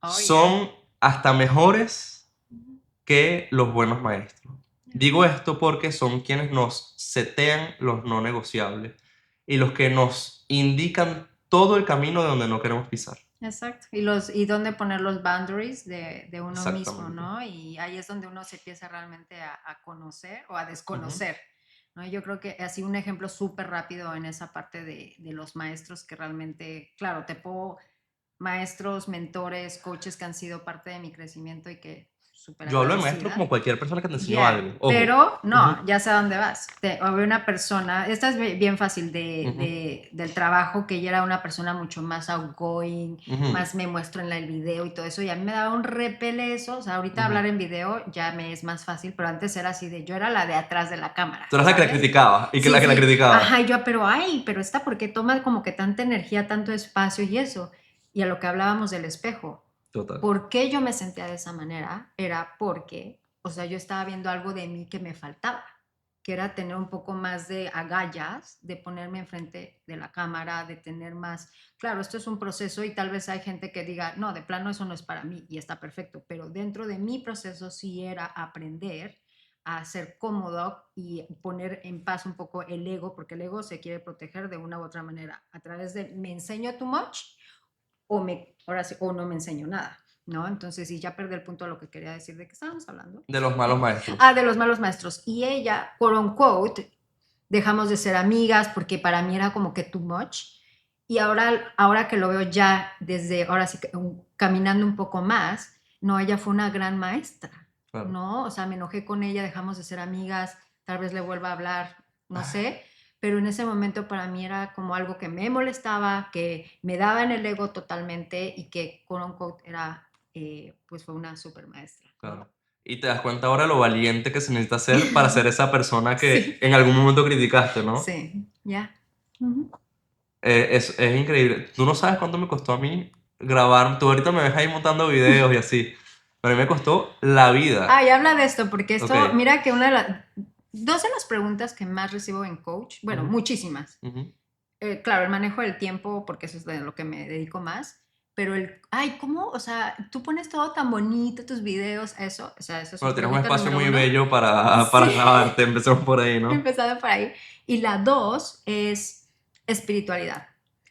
Oh, yeah. son hasta mejores que los buenos maestros. Digo esto porque son quienes nos setean los no negociables y los que nos indican todo el camino de donde no queremos pisar. Exacto. Y dónde poner los boundaries de uno mismo, Exactamente. ¿no? Y ahí es donde uno se empieza realmente a conocer o a Ujú. desconocer, ¿no? Yo creo que así un ejemplo súper rápido en esa parte de los maestros que realmente, claro, te puedo, maestros, mentores, coaches que han sido parte de mi crecimiento y que súper Yo hablo de maestro agradecida. como cualquier persona que te enseñó Ya, algo. Ojo. pero no, Ujú, ya sé a dónde vas. Había una persona, esta es bien fácil ujú, del trabajo, que ella era una persona mucho más outgoing, ujú, más me muestro en el video y todo eso, y a mí me daba un repele eso, o sea, ahorita ujú. hablar en video ya me es más fácil, pero antes era así de, yo era la de atrás de la cámara, Tú eras la que la ¿sabes? criticaba y que Sí, la que la sí, ajá, criticaba. y yo, pero ay, pero esta, ¿por qué toma como que tanta energía, tanto espacio y eso? Y a lo que hablábamos del espejo. Total. ¿Por qué yo me sentía de esa manera? Era porque, o sea, yo estaba viendo algo de mí que me faltaba, que era tener un poco más de agallas, de ponerme enfrente de la cámara, de tener más, claro, esto es un proceso y tal vez hay gente que diga, no, de plano eso no es para mí y está perfecto, pero dentro de mi proceso sí era aprender a ser cómodo y poner en paz un poco el ego, porque el ego se quiere proteger de una u otra manera, a través de me enseño too much ahora sí, o no me enseño nada, ¿no? Entonces, sí, ya perdí el punto de lo que quería decir, ¿de qué estábamos hablando? De los malos maestros. De los malos maestros. Y ella, quote unquote, dejamos de ser amigas porque para mí era como que too much. Y ahora que lo veo ya desde, ahora sí, caminando un poco más, no, ella fue una gran maestra, Claro. ¿no? O sea, me enojé con ella, dejamos de ser amigas, tal vez le vuelva a hablar, no sé, pero en ese momento para mí era como algo que me molestaba, que me daba en el ego totalmente y que, quote unquote, era, pues fue una super maestra, ¿no? Claro. Y te das cuenta ahora lo valiente que se necesita ser para ser esa persona que Sí, en algún momento criticaste, ¿no? sí, ya. Ujú. Es increíble. Tú no sabes cuánto me costó a mí grabar. Tú ahorita me ves ahí montando videos y así. Pero a mí me costó la vida. Y habla de esto, porque Ok. esto, mira que una de las, dos de las preguntas que más recibo en coach, bueno, Ujú, muchísimas. ujú. Claro, el manejo del tiempo, porque eso es de lo que me dedico más, pero ¿cómo? O sea, tú pones todo tan bonito, tus videos, eso, o sea, esa es su Bueno, tienes un pregunta espacio número muy uno. bello para Sí, grabarte. Empecemos por ahí, ¿no? empezando por ahí. Y la dos es espiritualidad.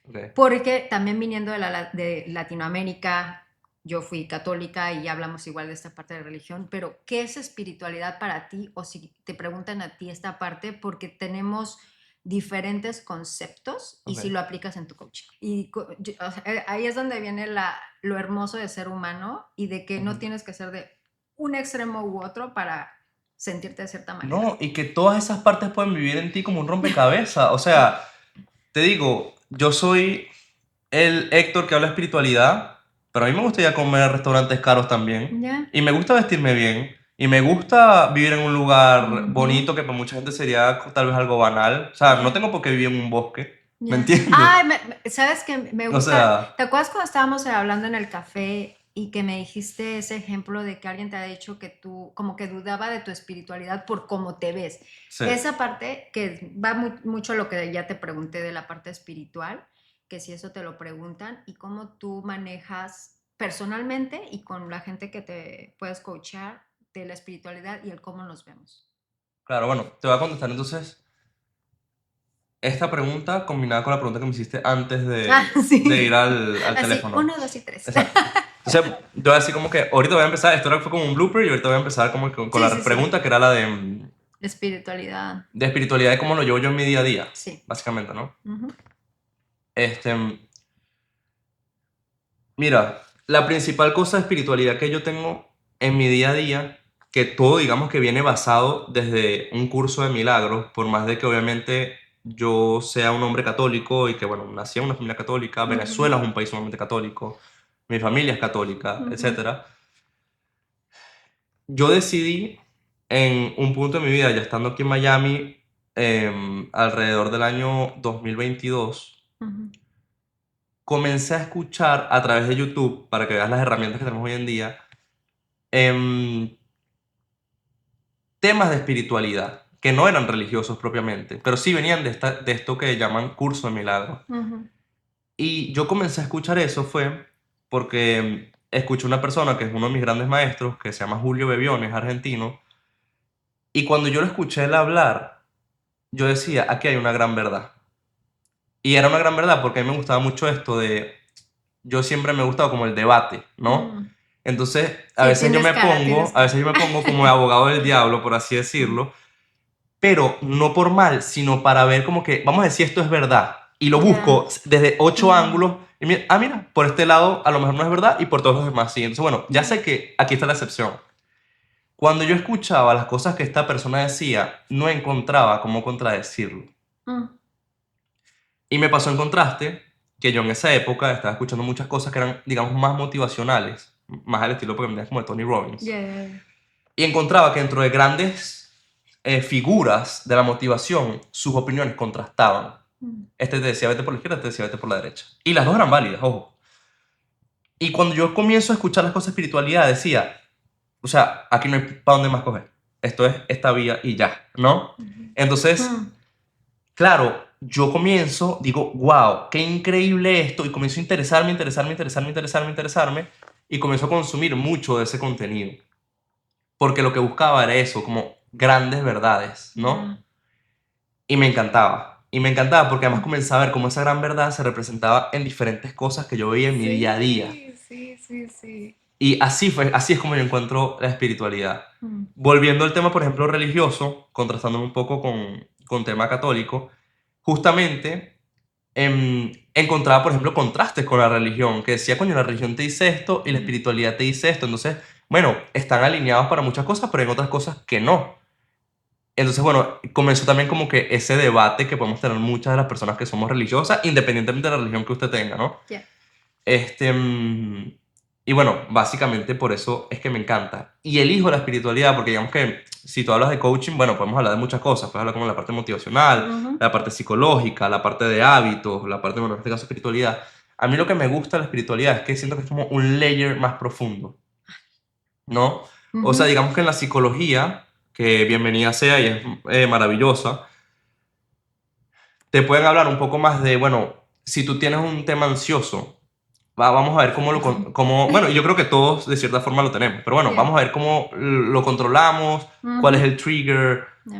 Ok. Porque también viniendo de Latinoamérica, yo fui católica y ya hablamos igual de esta parte de religión, pero ¿qué es espiritualidad para ti? O si te preguntan a ti esta parte, porque tenemos diferentes conceptos y si Ok. lo aplicas en tu coaching. Y o sea, ahí es donde viene lo hermoso de ser humano y de que no Ujú. tienes que ser de un extremo u otro para sentirte de cierta manera. No, y que todas esas partes pueden vivir en ti como un rompecabezas. O sea, te digo, yo soy el Héctor que habla de espiritualidad, pero a mí me gusta ir a comer a restaurantes caros también. ¿Ya? Y me gusta vestirme bien. Y me gusta vivir en un lugar Ujú. bonito que para mucha gente sería tal vez algo banal. O sea, no Ya, tengo por qué vivir en un bosque, ¿me ya. entiendes? Ay, ¿sabes qué? Me O gusta. sea, ¿Te acuerdas cuando estábamos hablando en el café y que me dijiste ese ejemplo de que alguien te ha dicho que tú como que dudaba de tu espiritualidad por cómo te ves? sí, Esa parte que va mucho a lo que ya te pregunté de la parte espiritual, que si eso te lo preguntan y cómo tú manejas personalmente y con la gente que te puedes coachar de la espiritualidad y el cómo nos vemos. claro, bueno, te voy a contestar entonces esta pregunta combinada con la pregunta que me hiciste antes Ah, de ir sí. al Así, teléfono. uno, dos y tres. Exacto. Entonces, yo voy a decir como que ahorita voy a empezar, esto fue como un blooper y ahorita voy a empezar como con Sí, la sí, sí. pregunta que era la Espiritualidad. de espiritualidad y cómo lo llevo yo en mi día a día, Sí. básicamente, ¿no? Ujú, Este, mira, la principal cosa de espiritualidad que yo tengo en mi día a día, que todo digamos que viene basado desde un curso de milagros, por más de que obviamente yo sea un hombre católico y que bueno, nací en una familia católica, ujú, Venezuela es un país sumamente católico, mi familia es católica, ujú, etcétera. Yo decidí en un punto de mi vida, ya estando aquí en Miami, alrededor del año 2022, ujú, comencé a escuchar a través de YouTube, para que veas las herramientas que tenemos hoy en día, em, temas de espiritualidad, que no eran religiosos propiamente, pero sí venían de esto que llaman curso de milagros. ujú, Y yo comencé a escuchar eso fue porque escuché una persona que es uno de mis grandes maestros, que se llama Julio Bebiones, argentino, y cuando yo lo escuché él hablar, yo decía, aquí hay una gran verdad. Y era una gran verdad porque a mí me gustaba mucho esto de, yo siempre me ha gustado como el debate, ¿no? mm. Entonces, Sí, tienes cara, tienes a veces cara. yo me pongo como de abogado del diablo, por así Mm, decirlo, pero no por mal, sino para ver como que, vamos a decir, esto es verdad. Y lo ya. busco desde 8 ángulos. Mm, Y mira, ah, mira, por este lado a lo mejor no es verdad y por todos los demás sí. Entonces, bueno, ya ya. sé que aquí está la excepción. Cuando yo escuchaba las cosas que esta persona decía, no encontraba cómo contradecirlo. Mm, Y me pasó en contraste que yo en esa época estaba escuchando muchas cosas que eran, digamos, más motivacionales, más al estilo porque me como de Tony Robbins. ya, ya, ya. Y encontraba que dentro de grandes figuras de la motivación, sus opiniones contrastaban. Mm, Este te decía vete por la izquierda, este te decía vete por la derecha. Y las dos eran válidas, ojo. Y cuando yo comienzo a escuchar las cosas de espiritualidad, decía, o sea, aquí no hay para dónde más coger. Esto es esta vía y ya, ¿no? ujú. Entonces, Mm, claro, yo comienzo, digo, wow, qué increíble esto, y comienzo a interesarme, interesarme, interesarme, interesarme, interesarme, y comienzo a consumir mucho de ese contenido. Porque lo que buscaba era eso, como grandes verdades, ¿no? ya. Y me encantaba. Y me encantaba porque además Mm. comenzaba a ver cómo esa gran verdad se representaba en diferentes cosas que yo veía en mi día a día. Sí, sí, sí, sí. Y así fue, así es como yo encuentro la espiritualidad. Mm, Volviendo al tema, por ejemplo, religioso, contrastándome un poco con tema católico, justamente encontraba, por ejemplo, contrastes con la religión, que decía, coño, la religión te dice esto y la mm, espiritualidad te dice esto. Entonces, bueno, están alineados para muchas cosas, pero en otras cosas que no. Entonces, bueno, comenzó también como que ese debate que podemos tener muchas de las personas que somos religiosas, independientemente de la religión que usted tenga, ¿no? ya. Este, y bueno, básicamente por eso es que me encanta. Y elijo la espiritualidad porque digamos que si tú hablas de coaching, bueno, podemos hablar de muchas cosas. Puedes hablar como la parte motivacional, Ujú, la parte psicológica, la parte de hábitos, la parte, bueno, en este caso, espiritualidad. A mí lo que me gusta de la espiritualidad es que siento que es como un layer más profundo, ¿no? O sea, ujú, digamos que en la psicología, que bienvenida sea y es maravillosa, te pueden hablar un poco más de, bueno, si tú tienes un tema ansioso, vamos a ver cómo bueno, yo creo que todos de cierta forma lo tenemos, pero bueno, ya. vamos a ver cómo lo controlamos, cuál es Ujú, el trigger, ya,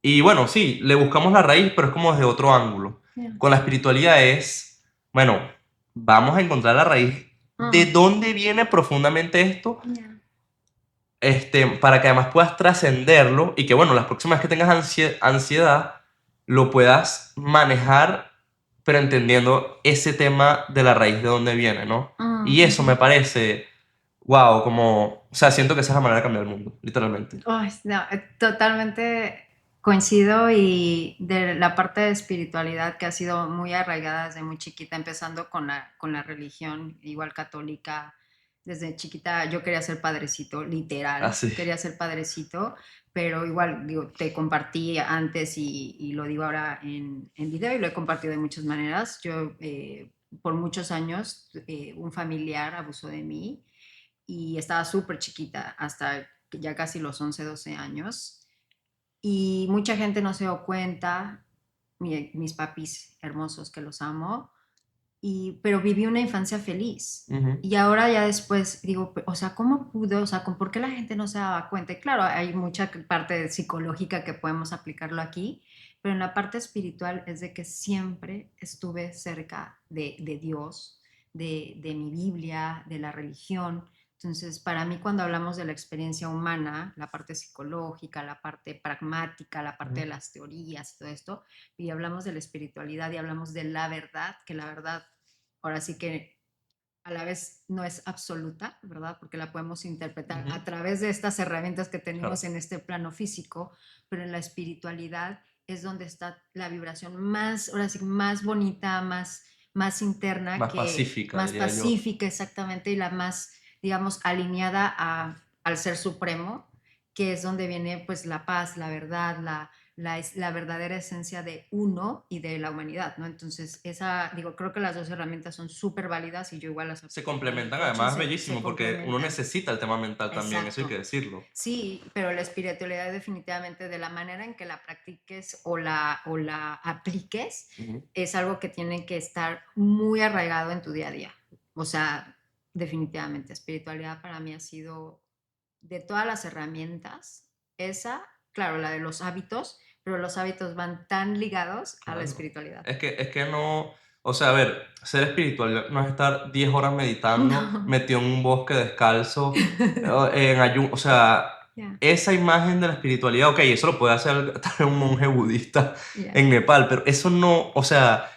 y bueno, sí, le buscamos la raíz, pero es como desde otro ángulo. ya. Con la espiritualidad es, bueno, vamos a encontrar la raíz de Mm, dónde viene profundamente esto, ya. para que además puedas trascenderlo y que, bueno, las próximas que tengas ansiedad, lo puedas manejar, pero entendiendo ese tema de la raíz de dónde viene, ¿no? Mm, Y eso ujú. me parece, wow, como, o sea, siento que esa es la manera de cambiar el mundo, literalmente. Ay, no, totalmente coincido y de la parte de espiritualidad que ha sido muy arraigada desde muy chiquita, empezando con la religión, igual católica. Desde chiquita yo quería ser padrecito, literal, Así. quería ser padrecito, pero igual, digo, te compartí antes y lo digo ahora en video y lo he compartido de muchas maneras. Yo, por muchos años, un familiar abusó de mí y estaba súper chiquita, hasta ya casi los 11 12 años. Y mucha gente no se dio cuenta, mis papis hermosos que los amo, pero viví una infancia feliz. Ujú, Y ahora ya después digo, o sea, ¿cómo pudo? O sea, ¿por qué la gente no se daba cuenta? Y claro, hay mucha parte psicológica que podemos aplicarlo aquí, pero en la parte espiritual es de que siempre estuve cerca de Dios, de mi Biblia, de la religión. Entonces, para mí, cuando hablamos de la experiencia humana, la parte psicológica, la parte pragmática, la parte de ujú, las teorías, todo esto, y hablamos de la espiritualidad y hablamos de la verdad, que la verdad ahora sí que a la vez no es absoluta, ¿verdad? Porque la podemos interpretar ujú, a través de estas herramientas que claro. tenemos en este plano físico, pero en la espiritualidad es donde está la vibración más, ahora sí, más bonita, más interna, Más que pacífica, más diría yo. pacífica exactamente y la más, digamos, alineada al ser supremo, que es donde viene pues la paz, la verdad, la verdadera esencia de uno y de la humanidad, ¿no? Entonces, digo, creo que las dos herramientas son súper válidas y yo igual las Se aplico en mi complementan, coaching, además es se bellísimo, porque uno complementan. necesita el tema mental también, eso hay que Exacto. decirlo. Sí, pero la espiritualidad definitivamente de la manera en que la practiques o la apliques Ujú, es algo que tiene que estar muy arraigado en tu día a día. O sea, definitivamente, espiritualidad para mí ha sido de todas las herramientas, esa, claro, la de los hábitos, pero los hábitos van tan ligados a la claro. espiritualidad. Es que no, o sea, a ver, ser espiritual no es estar 10 horas meditando, No. metido en un bosque descalzo, en ayuno, o sea, Ya, esa imagen de la espiritualidad, ok, eso lo puede hacer tal vez un monje budista ya. en Nepal, pero eso no, o sea,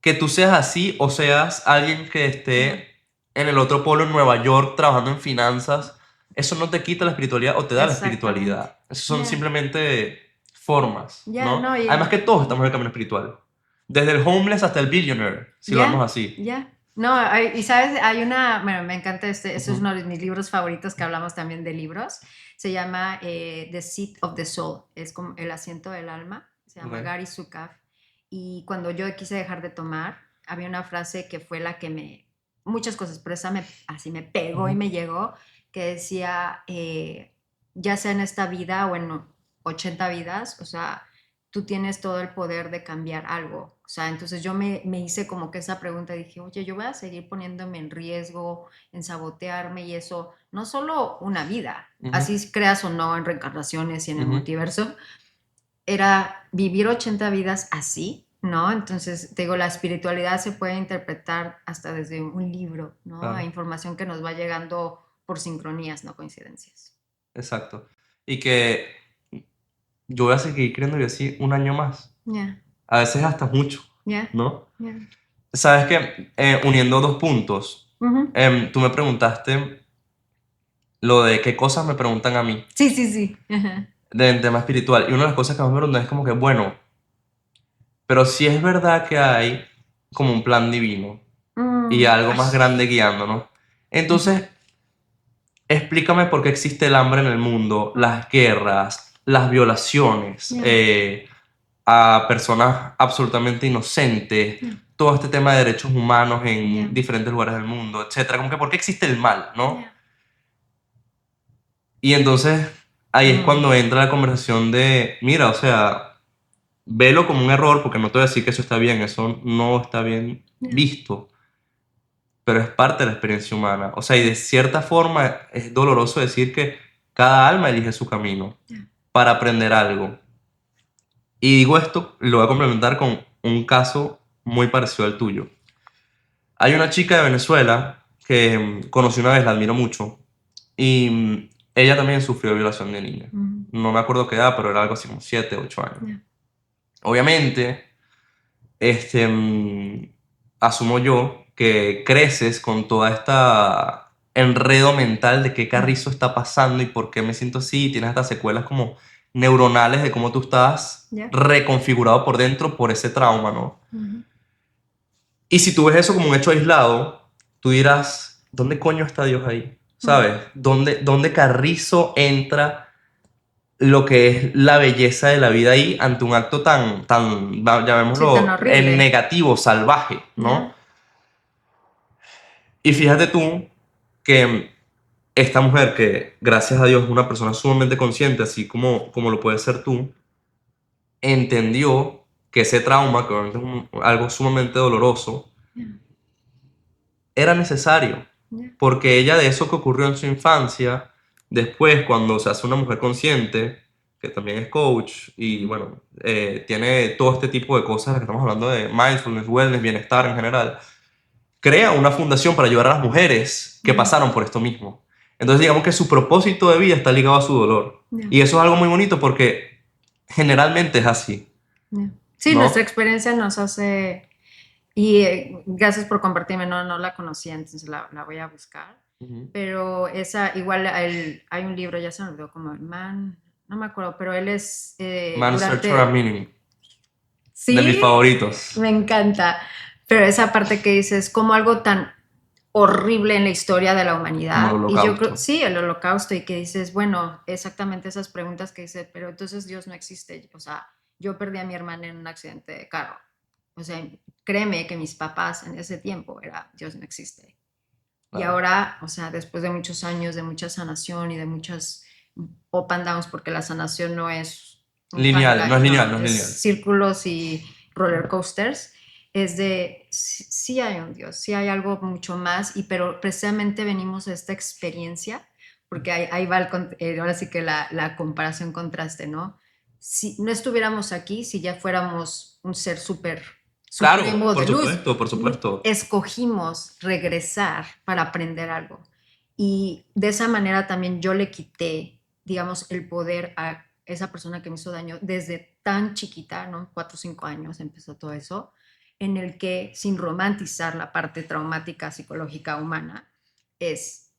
que tú seas así o seas alguien que Ujú. esté en el otro polo en Nueva York trabajando en finanzas, eso no te quita la espiritualidad o te da la Exactamente. espiritualidad. Eso son Ya, simplemente formas, ya, ¿no? no, Además que y todos estamos en el camino espiritual. Desde el homeless hasta el billionaire, si lo vemos ya, así. ya. No, y sabes, hay una, me encanta este es Ujú, uno de mis libros favoritos que hablamos también de libros. Se llama The Seat of the Soul, es como el asiento del alma. Se llama ok, Gary Zukav. Y cuando yo quise dejar de tomar, había una frase que fue la que muchas cosas, pero esa así me pegó y ujú, me llegó, que decía, ya sea en esta vida o en 80 vidas, o sea, tú tienes todo el poder de cambiar algo. O sea, entonces yo me hice como que esa pregunta, dije, oye, yo voy a seguir poniéndome en riesgo, en sabotearme y eso, no solo una vida, ujú, así creas o no en reencarnaciones y en el ujú, multiverso, era vivir 80 vidas así, ¿no? Entonces, te digo, la espiritualidad se puede interpretar hasta desde un libro, ¿no? Hay claro, información que nos va llegando por sincronías, no coincidencias. exacto. Y que yo voy a seguir creyendo y así un año más. Ya, A veces hasta mucho, ya, ¿no? ya. Sabes que uniendo dos puntos, Ujú. tú me preguntaste lo de qué cosas me preguntan a mí Sí, sí, sí. Ajá. del tema espiritual. Y una de las cosas que más me preguntan es como que, bueno, pero si es verdad que hay como un plan divino y algo Ay. más grande guiándonos, Ujú. entonces explícame por qué existe el hambre en el mundo, Mm, las guerras, las violaciones ya, a personas absolutamente inocentes, ya, todo este tema de derechos humanos ya, en diferentes lugares del mundo, etcétera. Como que por qué existe el mal, ¿no? ya. Y entonces ahí es Mm, cuando entra la conversación de, mira, o sea, velo como un error, porque no te voy a decir que eso está bien, eso no está bien ya, visto, pero es parte de la experiencia humana. O sea, y de cierta forma es doloroso decir que cada alma elige su camino ya. para aprender algo. Y digo esto, lo voy a complementar con un caso muy parecido al tuyo. Hay una chica de Venezuela que conocí una vez, la admiro mucho, y ella también sufrió violación de niña. Mm, No me acuerdo qué edad, pero era algo así como 7 8 años. ya, Obviamente, asumo yo que creces con toda esta enredo mental de qué mm, carrizo está pasando y por qué me siento así, y tienes estas secuelas como neuronales de cómo tú estás ya. reconfigurado por dentro por ese trauma, ¿no? Ujú. Y si tú ves eso como un hecho aislado, tú dirás, ¿dónde coño está Dios ahí? Mm. ¿Sabes? ¿Dónde carrizo entra lo que es la belleza de la vida ahí ante un acto Sí, tan llamémoslo, en horrible. negativo, salvaje, ¿no? Ya. Y fíjate tú que esta mujer, que gracias a Dios es una persona sumamente consciente, así como lo puedes ser tú, entendió que ese trauma, que obviamente es algo sumamente doloroso, Ya. era necesario, Ya. porque ella de eso que ocurrió en su infancia, después cuando se hace una mujer consciente, que también es coach y bueno, tiene todo este tipo de cosas, que estamos hablando de mindfulness, wellness, bienestar en general, crea una fundación para ayudar a las mujeres que Mm. pasaron por esto mismo. Entonces digamos que su propósito de vida está ligado a su dolor. Ya. Y eso es algo muy bonito porque generalmente es así, Ya. Sí, nuestra ¿no? experiencia nos hace. Y gracias por compartirme, no la conocía, entonces la voy a buscar. Ujú. Pero esa, igual hay un libro, ya se me olvidó, como el Man, no me acuerdo, pero él es Man's Search for a durante. Meaning, de mis Sí, favoritos. me encanta. Pero esa parte que dices, como algo tan horrible en la historia de la Como el humanidad. Y yo creo, holocausto. sí, el holocausto, y que dices, bueno, exactamente esas preguntas que dices, pero entonces Dios no existe. O sea, yo perdí a mi hermana en un accidente de carro. O sea, créeme que mis papás en ese tiempo era, Dios no existe. Y Claro. ahora, o sea, después de muchos años de mucha sanación y de muchas up and downs, porque la sanación no es un Lineal, no es timeline, lineal, no, no es es lineal. círculos y roller coasters, es de, sí, sí hay un Dios, sí hay algo mucho más, pero precisamente venimos a esta experiencia, porque ahí va ahora sí que la comparación contraste, ¿no? Si no estuviéramos aquí, si ya fuéramos un ser súper Claro, supremo por de luz, supuesto, por supuesto. escogimos regresar para aprender algo. Y de esa manera también yo le quité, digamos, el poder a esa persona que me hizo daño desde tan chiquita, ¿no? 4 o 5 años empezó todo eso, en el que sin romantizar la parte traumática, psicológica, humana, es,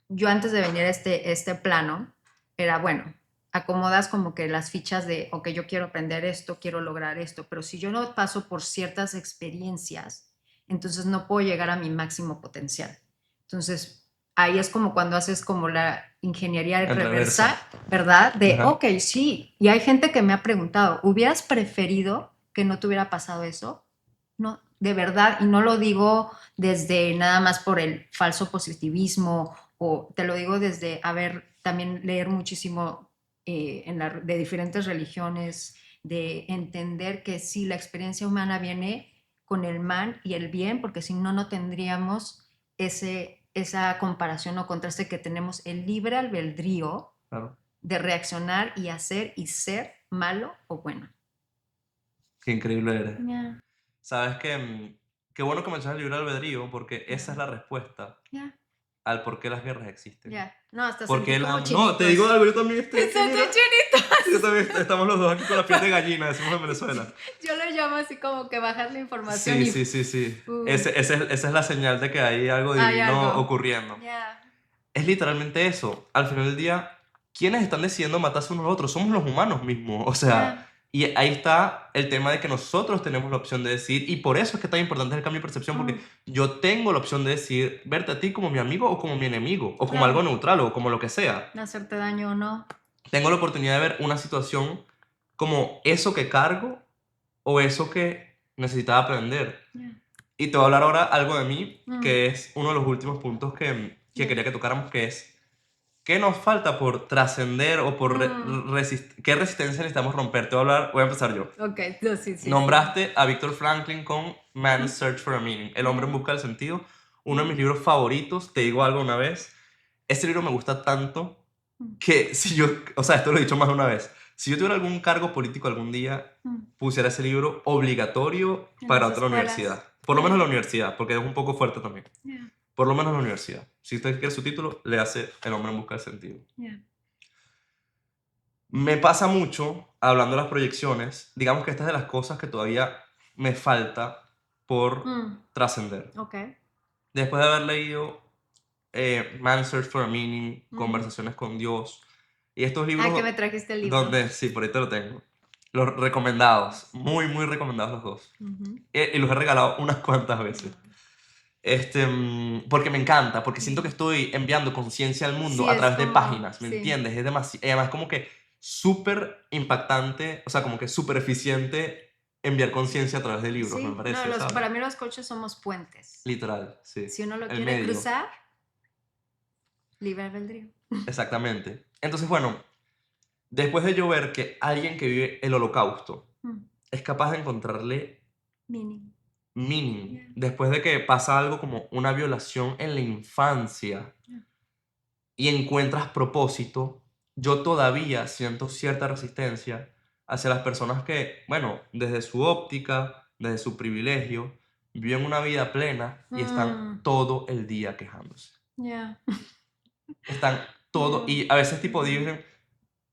yo antes de venir a este plano, era bueno, acomodas como que las fichas de, ok, yo quiero aprender esto, quiero lograr esto, pero si yo no paso por ciertas experiencias, entonces no puedo llegar a mi máximo potencial. Entonces, ahí es como cuando haces como la ingeniería En reversa. reversa, ¿verdad? De, Ajá. ok, sí, y hay gente que me ha preguntado, ¿hubieras preferido que no te hubiera pasado eso? No, de verdad, y no lo digo desde nada más por el falso positivismo, o te lo digo desde, a ver, también leer muchísimo de diferentes religiones, de entender que sí, la experiencia humana viene con el mal y el bien, porque si no, no tendríamos esa comparación o contraste que tenemos el libre albedrío Claro. de reaccionar y hacer y ser malo o bueno. Qué increíble eres. Ya, Sabes que qué bueno que mencionas el libre albedrío, porque esa es ya, la respuesta ya, al por qué las guerras existen. ya. No, hasta sentí Porque como no, te digo chinitos. algo, yo también estoy aquí, Sentí mira. Yo chinitos. también estamos los dos aquí con la piel de gallina, decimos en Venezuela. Yo lo llamo así como que bajas la información Sí, y sí, sí, sí. uh, Esa es la señal de que hay algo hay divino algo. ocurriendo. Ya. Es literalmente eso. Al final del día, ¿quiénes están decidiendo matarse unos a otros? Somos los humanos mismos. O sea, Ya. y ahí está el tema de que nosotros tenemos la opción de decir, y por eso es que tan importante el cambio de percepción, porque Mm, yo tengo la opción de decir, verte a ti como mi amigo o como mi enemigo, o como algo claro. neutral, o como lo que sea. No hacerte daño o no. Tengo la oportunidad de ver una situación como eso que cargo o eso que necesitaba aprender. Ya. Y te voy a hablar ahora algo de mí, Mm, que es uno de los últimos puntos que ya. quería que tocáramos, que es ¿qué nos falta por trascender o por Mm, qué resistencia necesitamos romper? Te voy a hablar, voy a empezar yo. ok, no, sí, sí, sí. Nombraste a Viktor Franklin con Man's Ujú. Search for a Meaning, El hombre en Ya. busca del sentido, uno de Ya. mis libros favoritos. Te digo algo una vez, este libro me gusta tanto Mm, que si yo, o sea, esto lo he dicho más de una vez, si yo tuviera algún cargo político algún día, mm. pusiera ese libro obligatorio En para las otra escuelas. universidad. Por lo menos Ya. la universidad, porque es un poco fuerte también. Ya. Por lo menos la universidad. Si usted quiere su título, le hace El hombre en busca del sentido. Ya. Me pasa mucho, hablando de las proyecciones, digamos que esta es de las cosas que todavía me falta por Mm, trascender. ok. Después de haber leído Man's Search for a Meaning, Ujú. Conversaciones con Dios, y estos Ah, que libros me trajiste el libro. donde, sí, por ahí te lo tengo, los recomendados, muy, muy recomendados los dos. Ujú. Y los he regalado unas cuantas veces. porque me encanta, porque siento que estoy enviando conciencia al mundo Sí, a es través de como, páginas, ¿me sí, entiendes? Es demasiado, además como que súper impactante, o sea, como que súper eficiente enviar conciencia a través de libros, me sí. No, parece, ¿sabes? para mí los coaches somos puentes. Literal, sí. Si uno lo El quiere medio, cruzar, libre albedrío. exactamente. Entonces, bueno, después de yo ver que alguien que vive el holocausto Mm, es capaz de encontrarle Meaning. meaning, Yeah, después de que pasa algo como una violación en la infancia, yeah. y encuentras propósito, yo todavía siento cierta resistencia hacia las personas que, bueno, desde su óptica, desde su privilegio, viven una vida plena y están Mm, todo el día quejándose. yeah, Están todo, yeah, y a veces tipo yeah,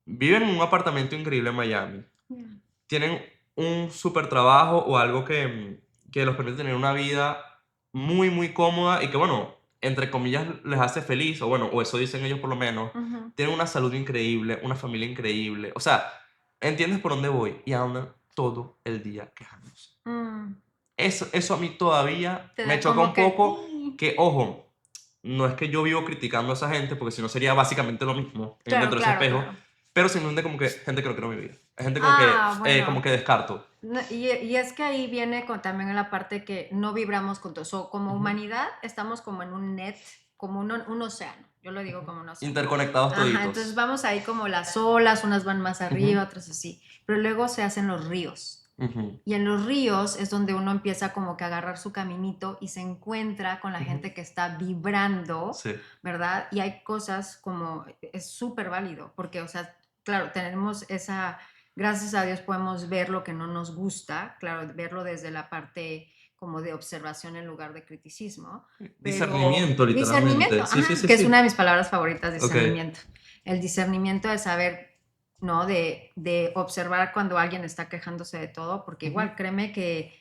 viven en un apartamento increíble en Miami, yeah. tienen un super trabajo o algo que los permite tener una vida muy, muy cómoda y que, bueno, entre comillas, les hace feliz, o bueno, o eso dicen ellos por lo menos. Ujú. Tienen una salud increíble, una familia increíble. O sea, ¿entiendes por dónde voy? Y andan todo el día quejándose. Mm, Eso a mí todavía Te me da choca como un que... poco que, ojo, no es que yo vivo criticando a esa gente, porque si no sería básicamente lo mismo Claro, dentro de ese claro, espejo, claro. pero simplemente como que gente que no quiero mi vida. Es gente Ah, como bueno. que descarto. No, y es que ahí viene también en la parte que no vibramos con todo. Como Ujú, humanidad estamos como en un net, como un océano. Yo lo digo ujú. como un océano. Interconectados Ajá, entonces toditos. vamos ahí como las olas, unas van más arriba, Ujú, otras así. Pero luego se hacen los ríos. ujú, Y en los ríos es donde uno empieza como que a agarrar su caminito y se encuentra con la ujú. gente que está vibrando, Sí, ¿verdad? Y hay cosas como, es súper válido, porque, o sea, claro, tenemos esa, gracias a Dios podemos ver lo que no nos gusta, claro, verlo desde la parte como de observación en lugar de criticismo, pero discernimiento, discernimiento, literalmente. Sí, sí, ajá, sí, que es una de sí. mis palabras favoritas, Ok. discernimiento. El discernimiento de saber, ¿no? De observar cuando alguien está quejándose de todo, porque Ujú. igual créeme que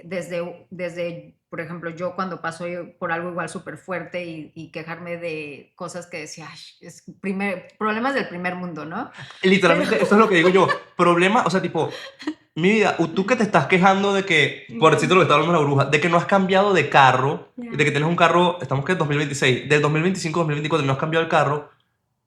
desde, por ejemplo, yo cuando paso por algo igual súper fuerte y quejarme de cosas que decía, "Ay, es problemas del primer mundo, ¿no? Pero, Literalmente, eso es lo que digo yo. Problema, o sea, tipo, mi vida, tú que te estás quejando de que, por decirte lo que está hablando la bruja, de que no has cambiado de carro, y de que ya, tienes un carro, estamos que en 2026, del 2025 2024 no has cambiado el carro,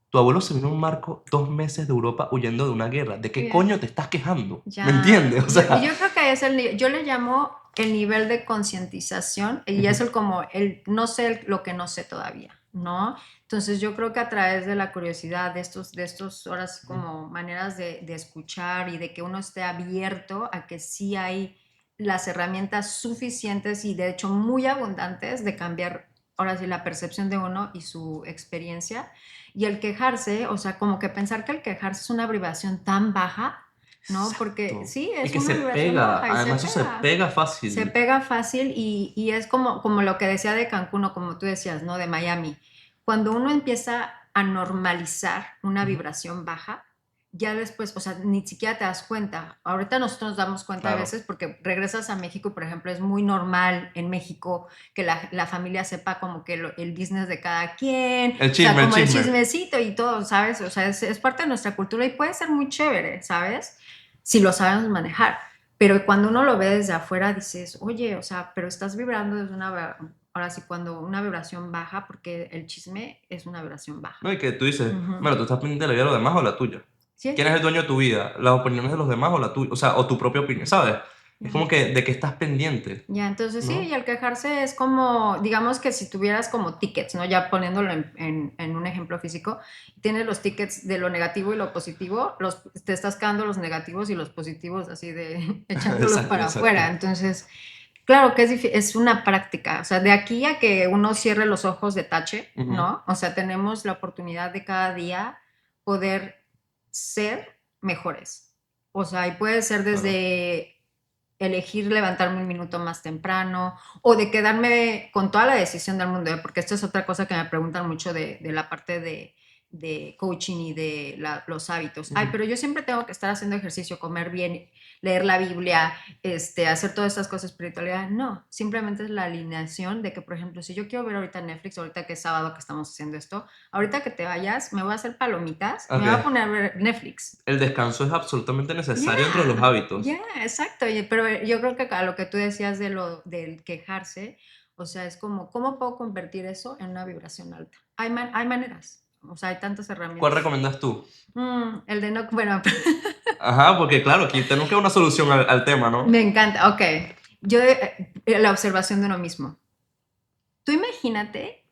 tu abuelo se vino en un marco 2 meses de Europa huyendo de una guerra. ¿De qué ya, coño te estás quejando? ¿Me ya. entiendes? O Y sea, yo creo que es yo le llamo el nivel de concientización y es ujú, el como el no sé lo que no sé todavía, ¿no? Entonces yo creo que a través de la curiosidad, de estos horas ujú, como maneras de escuchar y de que uno esté abierto a que sí hay las herramientas suficientes y de hecho muy abundantes de cambiar ahora sí la percepción de uno y su experiencia. Y el quejarse, o sea, como que pensar que el quejarse es una vibración tan baja, ¿no? Porque exacto. sí, Y es que se una vibración pega, baja y además eso se fácil. pega fácil y es como lo que decía de Cancún o como tú decías, ¿no? De Miami. Cuando uno empieza a normalizar una Ujú, vibración baja, ya después, o sea, ni siquiera te das cuenta. Ahorita nosotros nos damos cuenta a claro. veces porque regresas a México, por ejemplo, es muy normal en México que la familia sepa como que el business de cada quien, El o sea, chisme, el como el chisme. chismecito y todo, ¿sabes? O sea, es parte de nuestra cultura y puede ser muy chévere, ¿sabes? Si lo sabemos manejar. Pero cuando uno lo ve desde afuera, dices, oye, o sea, pero estás vibrando desde ahora sí, cuando una vibración baja, porque el chisme es una vibración baja. No, y que tú dices, Ujú. bueno, tú estás pendiente de la vida de los demás o la tuya. ¿Quién Sí, es el dueño de tu vida? ¿Las opiniones de los demás o la tuya? O sea, o tu propia opinión, ¿sabes? Es ya. como que de qué estás pendiente, Ya, entonces sí, y ¿no? el quejarse es como, digamos que si tuvieras como tickets, ¿no? Ya poniéndolo en un ejemplo físico, tienes los tickets de lo negativo y lo positivo, te estás quedando los negativos y los positivos así de echándolos Exacto, para afuera. exacto. Entonces, claro que es una práctica, o sea, de aquí a que uno cierre los ojos de tache, Ujú, ¿no? O sea, tenemos la oportunidad de cada día poder ser mejores. O sea, y puede ser claro. desde elegir levantarme un minuto más temprano o de quedarme con toda la decisión del mundo, ¿eh? Porque esto es otra cosa que me preguntan mucho de la parte de coaching y de los hábitos. Ay, Ujú. pero yo siempre tengo que estar haciendo ejercicio, comer bien, leer la Biblia, hacer todas estas cosas espiritualidad. No, simplemente es la alineación de que, por ejemplo, si yo quiero ver ahorita Netflix, ahorita que es sábado que estamos haciendo esto, ahorita que te vayas, me voy a hacer palomitas y me voy a Ok. poner a ver Netflix. El descanso es absolutamente necesario dentro de los Ya, hábitos. ya, exacto. Pero yo creo que a lo que tú decías del quejarse, O sea, es como, ¿cómo puedo convertir eso en una vibración alta? Hay maneras, o sea, hay tantas ¿Cuál herramientas. recomiendas tú? El de no, bueno, Ajá, porque claro, aquí tenemos que dar una solución al tema, ¿no? me encanta, ok. Yo, la observación de uno mismo. Tú imagínate,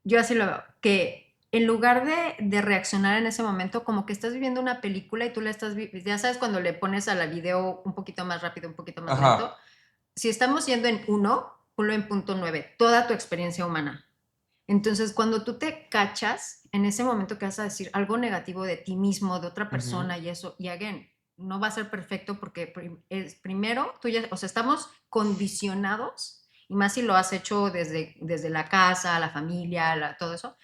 yo así lo veo, que en lugar de reaccionar en ese momento, como que estás viviendo una película y tú la estás, ya sabes, cuando le pones a la video un poquito más rápido, un poquito más lento, Ajá. si estamos yendo en uno, ponlo en punto 9, toda tu experiencia humana. Entonces, cuando tú te cachas, en ese momento que vas a decir algo negativo de ti mismo, de otra Ujú, persona y eso, y again, no va a ser perfecto porque es, primero, tú ya, o sea, estamos condicionados, y más si lo has hecho desde la casa, la familia, todo eso,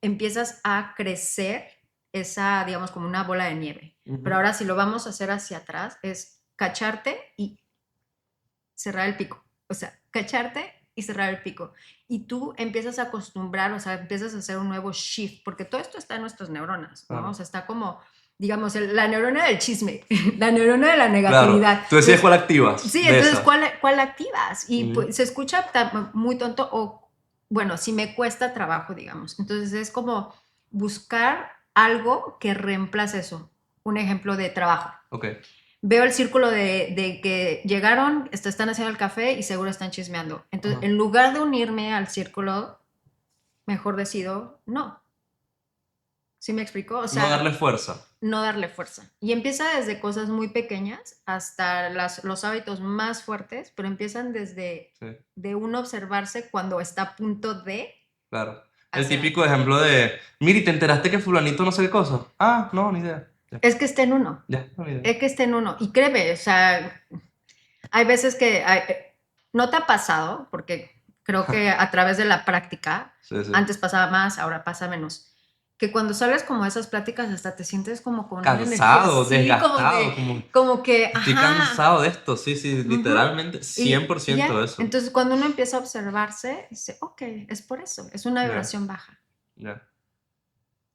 empiezas a crecer esa, digamos, como una bola de nieve. Pero ujú. ahora si lo vamos a hacer hacia atrás, es cacharte y cerrar el pico. O sea, cacharte y cerrar el pico. Y tú empiezas a acostumbrar, o sea, empiezas a hacer un nuevo shift, porque todo esto está en nuestras neuronas, ¿no? O Claro. sea, está como, digamos, la neurona del chisme, la neurona de la Claro. negatividad. Tú decides Entonces, cuál activas sí, de entonces, esas. ¿cuál activas? Y Ujú, pues, se escucha muy tonto o, bueno, si me cuesta trabajo, digamos. Entonces, es como buscar algo que reemplace eso. Un ejemplo de trabajo. ok. Veo el círculo de que llegaron, están haciendo el café y seguro están chismeando. Entonces, Ajá. en lugar de unirme al círculo, mejor decido no. ¿Sí me explico? O No sea, darle fuerza. no darle fuerza. Y empieza desde cosas muy pequeñas hasta los hábitos más fuertes, pero empiezan desde Sí, de uno observarse cuando está a punto de claro. El hacer típico algo. ejemplo de, miri, ¿te enteraste que fulanito no sé qué cosa? Ah, no, ni idea. Ya, Es que esté en uno. ya, no, ni idea. Es que esté en uno. Y créeme, o sea, hay veces que no te ha pasado, porque creo que a través de la práctica, Sí, sí. antes pasaba más, ahora pasa menos, que cuando sales como de esas pláticas hasta te sientes como con una energía Cansado, así, desgastado, como como que, estoy ajá, cansado de esto, sí, sí, ujú, literalmente, y 100% ya. de eso. Entonces cuando uno empieza a observarse, dice, ok, es por eso, es una Ya, vibración baja. ya.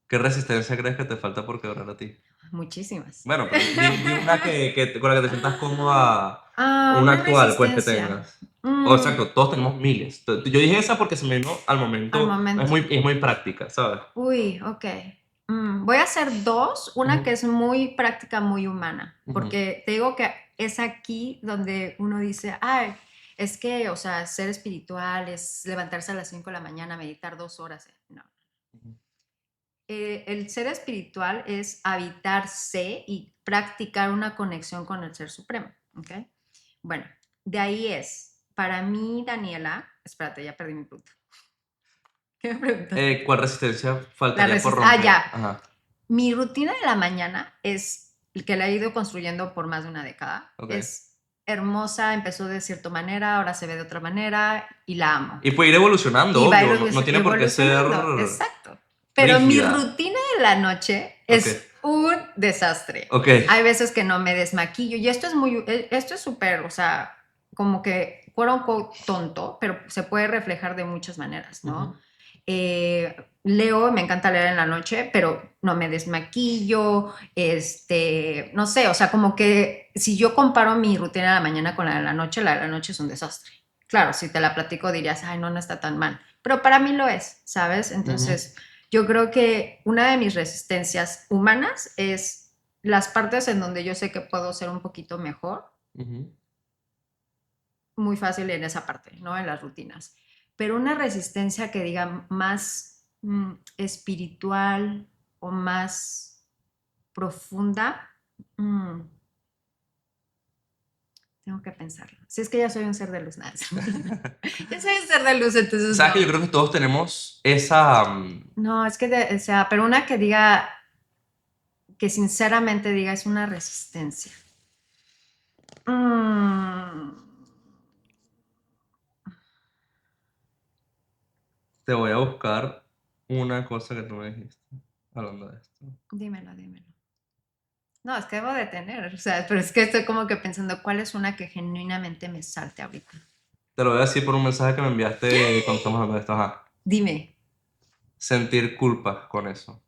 ¿Qué resistencia crees que te falta por quebrar a ti? Muchísimas. Bueno, pero di una con la que te sientas cómoda, una Una actual, pues, que resistencia. tengas. O Mm, exacto, todos tenemos miles. Yo dije esa porque se me vino al al momento, momento. es muy práctica, ¿sabes? Uy, ok. Voy a hacer dos, una que Ujú, es muy práctica, muy humana, ujú, porque te digo que es aquí donde uno dice, ay, es que, o sea, ser espiritual es levantarse a las 5 de la mañana, meditar 2 horas. No. ujú. El ser espiritual es habitarse y practicar una conexión con el Ser Supremo, ¿ok? Bueno, de ahí es, para mí, Daniela, espérate, ya perdí mi punto. ¿Qué me preguntaste? ¿Cuál resistencia La faltaría por resistencia, romper? ya. Ajá, Mi rutina de la mañana es el que la he ido construyendo por más de una década. ok. Es hermosa, empezó de cierta manera, ahora se ve de otra manera y la amo. Y puede ir evolucionando, Y va obvio, no, no tiene por qué ser evolucionando, exacto. Pero mi rígida. rutina de la noche Ok, es un desastre. ok, Hay veces que no me desmaquillo y esto es súper, o sea, como que, quote unquote, tonto, pero se puede reflejar de muchas maneras, ¿no? ujú, Leo, me encanta leer en la noche, pero no me desmaquillo, no sé, o sea, como que si yo comparo mi rutina de la mañana con la de la noche es un desastre. Claro, si te la platico dirías, ay, no, no está tan mal, pero para mí lo es, ¿sabes? ujú, Entonces, yo creo que una de mis resistencias humanas es las partes en donde yo sé que puedo ser un poquito mejor, ujú. muy fácil en esa parte, ¿no? En las rutinas. Pero una resistencia que diga más espiritual o más profunda, mm, tengo que pensarlo. Si es que ya soy un ser de luz, nada. Ya soy un ser de luz, entonces Sabes que yo no. creo que todos tenemos esa... No, es que, o sea, pero una que diga, que sinceramente diga es una resistencia. Mm, te voy a buscar una cosa que tú me dijiste hablando de esto. dímelo, dímelo. No, es que debo de tener, o sea, pero es que estoy como que pensando cuál es una que genuinamente me salte ahorita. Te lo voy a decir por un mensaje que me enviaste cuando estamos hablando de esto. Ajá. Dime, Sentir culpa con eso.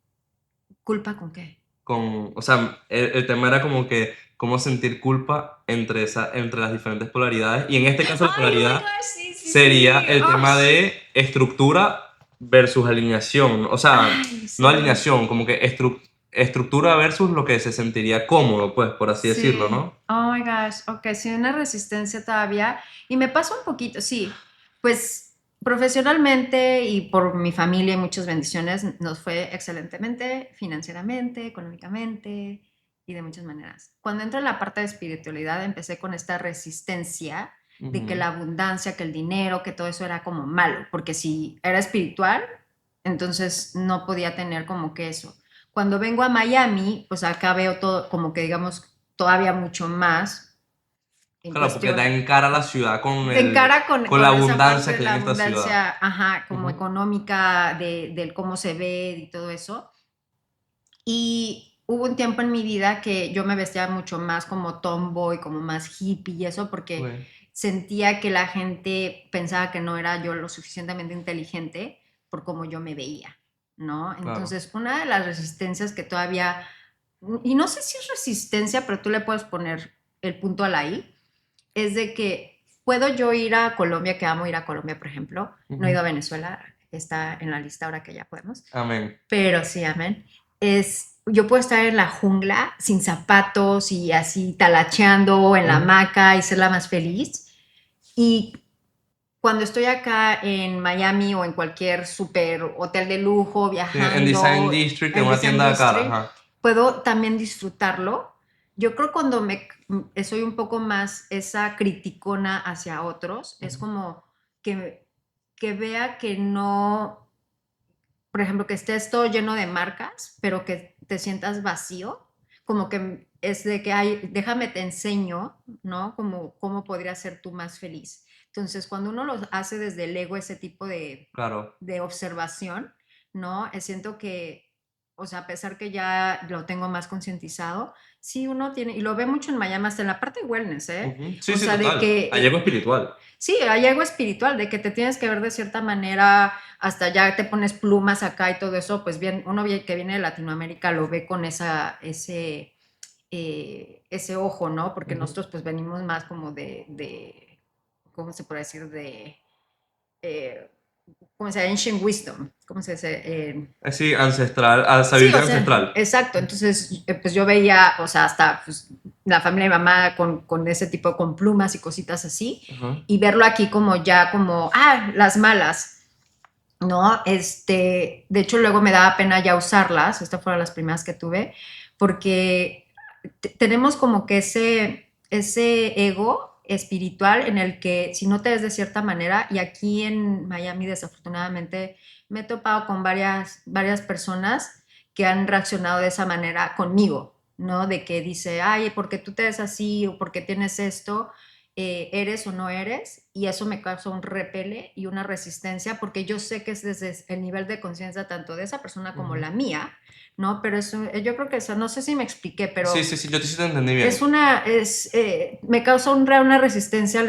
¿culpa con qué? O sea, el tema era como que cómo sentir culpa entre las diferentes polaridades. Y en este caso la Ay, oh my polaridad gosh, sí, sí, sería sí. el Oh. tema de estructura versus alineación. O sea, Ay, no sí. alineación, como que estructura versus lo que se sentiría cómodo, pues, por así decirlo, Sí. ¿no? Oh my gosh. Ok, sí, una resistencia todavía. Y me pasa un poquito, sí. Pues profesionalmente y por mi familia y muchas bendiciones nos fue excelentemente, financieramente, económicamente y de muchas maneras. Cuando entro en la parte de espiritualidad, empecé con esta resistencia de que Ujú. la abundancia, que el dinero, que todo eso era como malo, porque si era espiritual, entonces no podía tener como que eso. Cuando vengo a Miami, pues acá veo todo, como que digamos, todavía mucho más en Claro, porque cuestión, da en cara la ciudad de encara con la con esa parte abundancia de que hay la en esta ciudad. abundancia, ajá, como Ujú. económica, del cómo se ve y todo eso. Y hubo un tiempo en mi vida que yo me vestía mucho más como tomboy, como más hippie y eso, porque Ok, sentía que la gente pensaba que no era yo lo suficientemente inteligente por cómo yo me veía, ¿no? claro. Entonces, una de las resistencias que todavía, y no sé si es resistencia, pero tú le puedes poner el punto a la I, es de que puedo yo ir a Colombia, que amo ir a Colombia, por ejemplo, no he ido Ujú. a Venezuela, está en la lista ahora que ya podemos, Amén. pero sí, amén. Yo puedo estar en la jungla sin zapatos y así talacheando en la Ujú. hamaca y ser la más feliz. Y cuando estoy acá en Miami o en cualquier super hotel de lujo, Sí, en Design viajando District, en en una Design tienda de cara, District, ajá. puedo también disfrutarlo. Yo creo cuando soy un poco más esa criticona hacia otros, es Ujú. como que vea que no, por ejemplo, que estés todo lleno de marcas, pero que te sientas vacío, como que es de que, ay, déjame te enseño, ¿no? Como cómo podrías ser tú más feliz. Entonces, cuando uno lo hace desde el ego, ese tipo Claro. de observación, ¿no? Siento que, o sea, a pesar que ya lo tengo más concientizado, sí uno tiene, y lo ve mucho en Miami, hasta en la parte de wellness, ¿eh? Ujú. Sí, O sí, sea, de total. que Hay algo espiritual. sí, hay algo espiritual, de que te tienes que ver de cierta manera, hasta ya te pones plumas acá y todo eso, pues bien, uno que viene de Latinoamérica lo ve con ese ojo, ¿no? Porque Ujú. nosotros pues venimos más como ¿cómo se puede decir? Eh, ¿Cómo se llama? Ancient wisdom, ¿cómo se dice? Sí, ancestral, a Sí, o sabiduría sea, ancestral. exacto. Entonces, pues yo veía, o sea, hasta pues, la familia de mi mamá con ese tipo, con plumas y cositas así, Ajá. y verlo aquí como ya como, las malas, ¿no? De hecho, luego me daba pena ya usarlas, estas fueron las primeras que tuve, porque tenemos como que ese ego espiritual en el que si no te ves de cierta manera, y aquí en Miami desafortunadamente me he topado con varias personas que han reaccionado de esa manera conmigo, ¿no? De que dice, ay, porque tú te ves así o porque tienes esto, eres o no eres, y eso me causa un repele y una resistencia porque yo sé que es desde el nivel de conciencia tanto de esa persona como Ujú. la mía, ¿no? Pero eso, yo creo que eso, no sé si me expliqué, Sí, pero sí, sí, yo sí te entendí bien. me causa una resistencia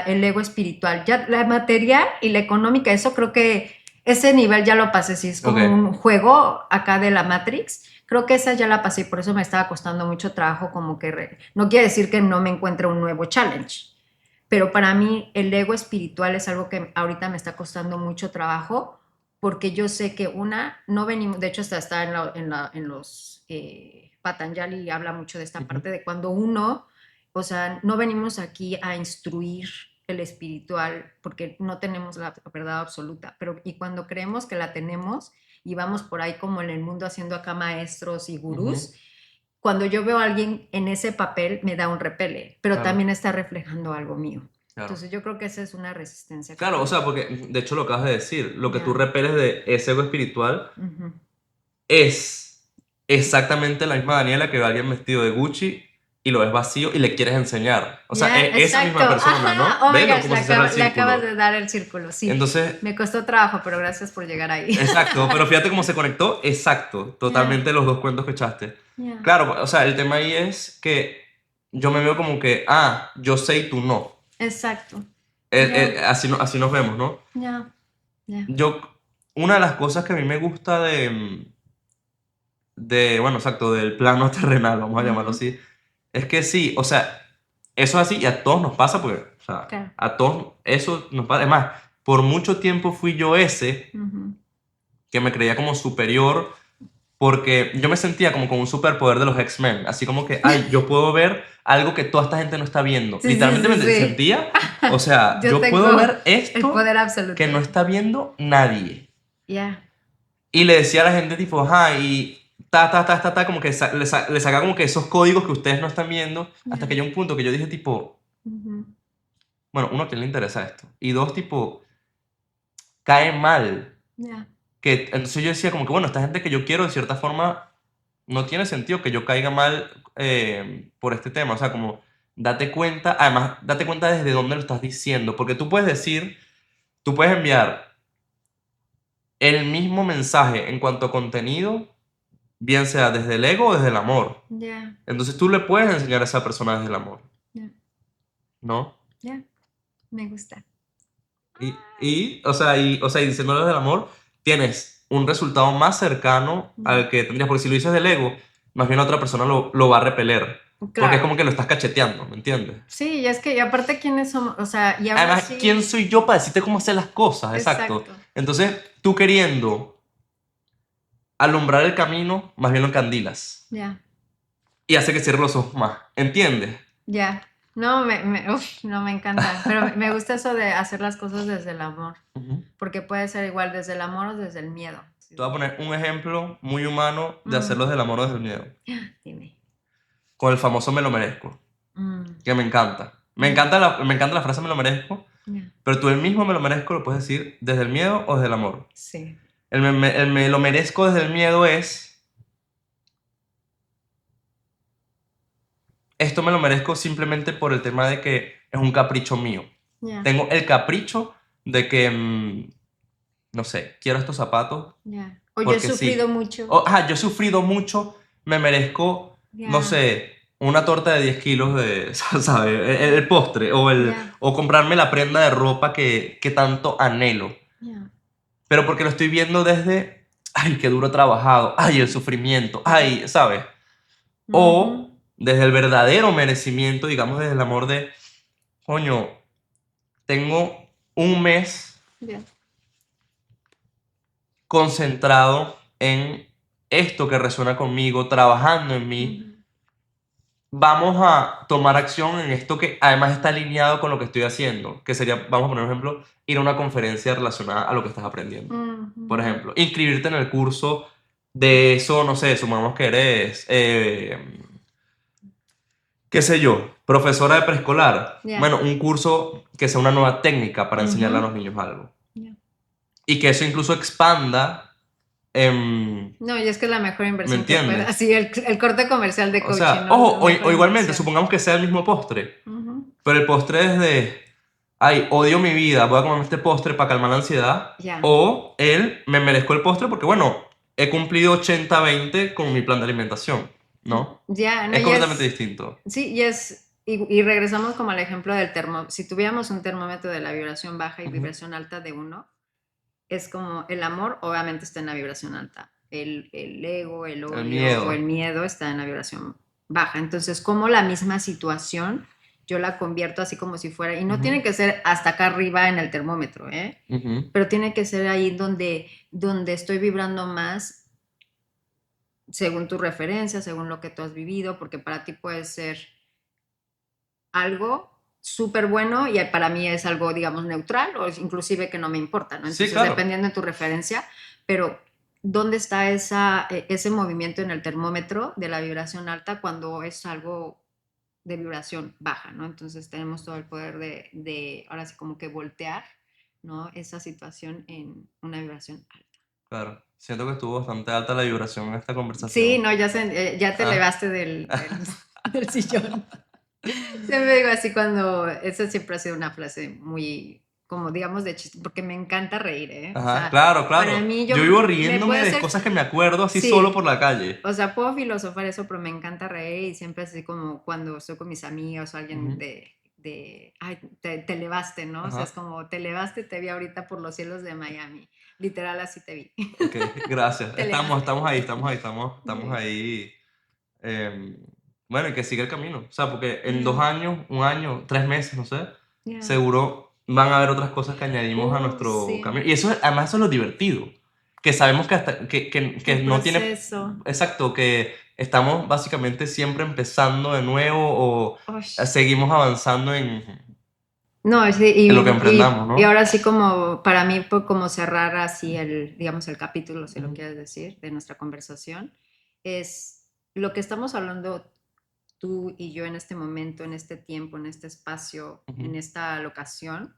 el ego espiritual. Ya la material y la económica, eso creo que ese nivel ya lo pasé, si es como Ok. un juego acá de la Matrix, creo que esa ya la pasé, por eso me estaba costando mucho trabajo, como que no quiere decir que no me encuentre un nuevo challenge, pero para mí el ego espiritual es algo que ahorita me está costando mucho trabajo, porque yo sé que no venimos, de hecho hasta está en los Patanjali habla mucho de esta Ujú. parte de cuando uno, o sea, no venimos aquí a instruir el espiritual porque no tenemos la verdad absoluta, pero y cuando creemos que la tenemos y vamos por ahí como en el mundo haciendo acá maestros y Ujú. gurús, cuando yo veo a alguien en ese papel me da un repele, pero Claro, también está reflejando algo mío. claro. Entonces yo creo que esa es una resistencia que Claro, o sea, tengo. porque de hecho lo acabas de decir, lo que tú Ya. repeles de ese ego espiritual Ujú. es exactamente la misma Daniela que ve a alguien vestido de Gucci y lo ves vacío y le quieres enseñar. O sea, Ya, esa exacto. misma persona, Ajá. ¿no? Oh my ¿Ves? gosh, Cómo se cierra el le acabas círculo. de dar el círculo. Sí, Entonces, me costó trabajo, pero gracias por llegar ahí. exacto, pero fíjate cómo se conectó, exacto, Ya, totalmente los dos cuentos que echaste. ya. Claro, o sea, el tema ahí es que yo me veo como que, yo sé y tú no. Exacto. Ya, Así, así nos vemos, ¿no? ya, ya. Yo, una de las cosas que a mí me gusta bueno, exacto, del plano terrenal, vamos a llamarlo Ujú. así, Es que sí, o sea, eso es así y a todos nos pasa, porque, o sea, Claro. a todos eso nos pasa. Además, por mucho tiempo fui yo ese Ujú. que me creía como superior porque yo me sentía como con un superpoder de los X-Men, así como que, ay, yo puedo ver algo que toda esta gente no está viendo. Sí, sí, Literalmente sí, me sí. sentía, o sea, Yo yo puedo tengo ver el esto poder que no absoluto. está viendo nadie. Ya. Y le decía a la gente tipo, ajá, y como que le sacaba como que esos códigos que ustedes no están viendo, hasta Ya. que llegó un punto que yo dije tipo, Ujú. bueno, uno, ¿a quién le interesa esto? Y dos, tipo, cae mal. Ya. Que, entonces yo decía como que, bueno, esta gente que yo quiero, de cierta forma, no tiene sentido que yo caiga mal por este tema. O sea, como, date cuenta, además, date cuenta desde dónde lo estás diciendo, porque tú puedes decir, tú puedes enviar el mismo mensaje en cuanto a contenido, bien sea desde el ego o desde el amor. Ya. Entonces tú le puedes enseñar a esa persona desde el amor, Ya. ¿no? Ya. Me gusta. O sea, y diciéndolo desde el amor, tienes un resultado más cercano Ya. al que tendrías, porque si lo dices del ego, más bien la otra persona lo va a repeler, porque es Claro. como que lo estás cacheteando, ¿me entiendes? Sí, y es que, y aparte, ¿quiénes somos? O sea, y aún Además, ¿quién así, soy yo para decirte cómo hacer las cosas? Exacto. exacto. Entonces, tú queriendo alumbrar el camino, más bien lo encandilas Ya. y hace que cierre los ojos más, ¿entiendes? Ya. No, uf, no me encanta. Pero me gusta eso de hacer las cosas desde el amor. Ujú. Porque puede ser igual desde el amor o desde el miedo. Te voy a poner un ejemplo muy humano de Mm, hacerlo desde el amor o desde el miedo, dime. con el famoso me lo merezco. Mm, Que me encanta. ya. Me encanta la frase me lo merezco, Ya. pero tú el mismo me lo merezco lo puedes decir desde el miedo o desde el amor. Sí. El me lo merezco desde el miedo es, esto me lo merezco simplemente por el tema de que es un capricho mío. Ya. Tengo el capricho de que, no sé, quiero estos zapatos Ya. O yo he porque sufrido sí. mucho. O, ajá, yo he sufrido mucho, me merezco, no Ya. sé, una torta de 10 kilos de, ¿sabes? El postre Ya. o comprarme la prenda de ropa que tanto anhelo. Ya. Pero porque lo estoy viendo desde, ay, qué duro he trabajado, ay, el sufrimiento, ay, ¿sabes? Ujú. O desde el verdadero merecimiento, digamos, desde el amor de, coño, tengo un mes Ya. concentrado en esto que resuena conmigo, trabajando en mí. Ujú. Vamos a tomar acción en esto que además está alineado con lo que estoy haciendo, que sería, vamos a poner un ejemplo, ir a una conferencia relacionada a lo que estás aprendiendo. Por Ujú. ejemplo, inscribirte en el curso de eso, no sé, sumamos que eres, qué sé yo, profesora de preescolar. Ya. Bueno, un curso que sea una nueva técnica para enseñarle a Ujú. los niños algo. Ya. Y que eso incluso expanda, No, y es que es la mejor ¿me inversión que puede. entiendes? Así, el corte comercial de O coaching, sea, ¿no? ojo, La mejor o igualmente, inversión. supongamos que sea el mismo postre, Ujú. pero el postre es de, ay, odio mi vida, voy a comerme este postre para calmar la ansiedad. Ya. O él, me merezco el postre porque, bueno, he cumplido 80-20 con mi plan de alimentación, ¿no? Ya, no, Es y completamente es. distinto. Sí, y regresamos como al ejemplo del si tuviéramos un termómetro de la vibración baja y Ujú. vibración alta de uno, es como el amor obviamente está en la vibración alta, el ego, el El odio o el miedo. miedo está en la vibración baja. Entonces, como la misma situación, yo la convierto así como si fuera, y no Ujú, tiene que ser hasta acá arriba en el termómetro, ¿eh? ujú. Pero tiene que ser ahí donde estoy vibrando más según tu referencia, según lo que tú has vivido, porque para ti puede ser algo súper bueno y para mí es algo, digamos, neutral o inclusive que no me importa, ¿no? Sí, Entonces, claro. dependiendo de tu referencia, pero ¿dónde está ese movimiento en el termómetro de la vibración alta cuando es algo de vibración baja, ¿no? Entonces tenemos todo el poder ahora sí como que voltear, ¿no? Esa situación en una vibración alta. Claro. Siento que estuvo bastante alta la vibración en esta Sí, conversación. no, ya te Ah. elevaste del sillón. Siempre digo así cuando, esa siempre ha sido una frase muy, como digamos, de chiste, porque me encanta reír, ¿eh? O Ajá, sea, claro, para claro. mí yo Yo vivo me riéndome puede de hacer, cosas que me acuerdo así solo por sí, la calle. o sea, puedo filosofar eso, pero me encanta reír y siempre así como cuando estoy con mis amigas o alguien Ujú. ay, te elevaste, ¿no? O sea, es Ajá. como, te elevaste, te vi ahorita por los cielos de Miami. Literal, así te vi. Ok, gracias. Te elevaste. Estamos Sí. ahí. em, Bueno, y que siga el camino. O sea, porque en Yeah. 2 años, 1 año, 3 meses, no sé, Yeah. seguro van a haber otras cosas que añadimos a nuestro sí. camino. Y eso, además, eso es lo divertido. Que sabemos que hasta que El no tiene... proceso. Exacto, que estamos básicamente siempre empezando de nuevo o Ush. seguimos avanzando en No, sí, lo que emprendamos, ¿no? y ahora sí como para mí fue como cerrar así digamos, el capítulo, si lo quieres decir, de nuestra conversación, es lo que estamos hablando tú y yo en este momento, en este tiempo, en este espacio, en esta locación,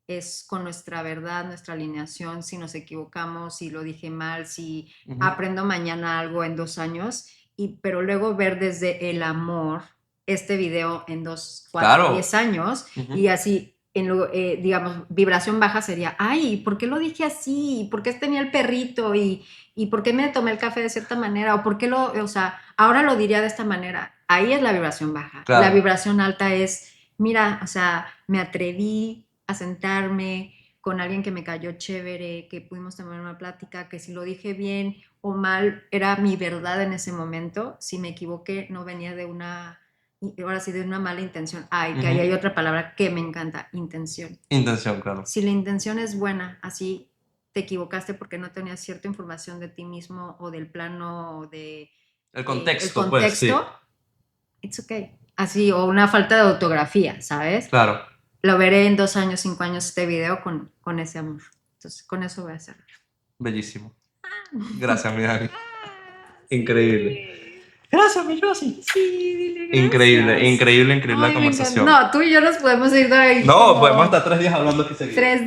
es con nuestra verdad, nuestra alineación, si nos equivocamos, si lo dije mal, si aprendo mañana algo en 2 años, pero luego ver desde el amor este video en 2, 4, Claro. 10 años y así, digamos, vibración baja sería, ay, ¿por qué lo dije así? ¿Por qué tenía el perrito? ¿Y por qué me tomé el café de cierta manera? ¿O por qué o sea, ahora lo diría de esta manera? Ahí es la vibración baja. Claro. La vibración alta es, mira, o sea, me atreví a sentarme con alguien que me cayó chévere, que pudimos tener una plática, que si lo dije bien o mal, era mi verdad en ese momento. Si me equivoqué, no venía de una, ahora sí, de una mala intención. Ay, que ahí hay otra palabra que me encanta, intención. Intención, claro. Si la intención es buena, así te equivocaste porque no tenías cierta información de ti mismo o del plano de... El contexto, el pues, sí. It's okay. Así, o una falta de ortografía, ¿sabes? Claro. Lo veré en 2 años, 5 años este video con ese amor. Entonces, con eso voy a cerrar. Bellísimo. Gracias, mi Dani. Increíble. Gracias, mi Rosy. Sí, dile gracias. Increíble Ay, la conversación. No, tú y yo nos podemos ir de ahí. No, podemos estar 3 días hablando aquí seguidos. 3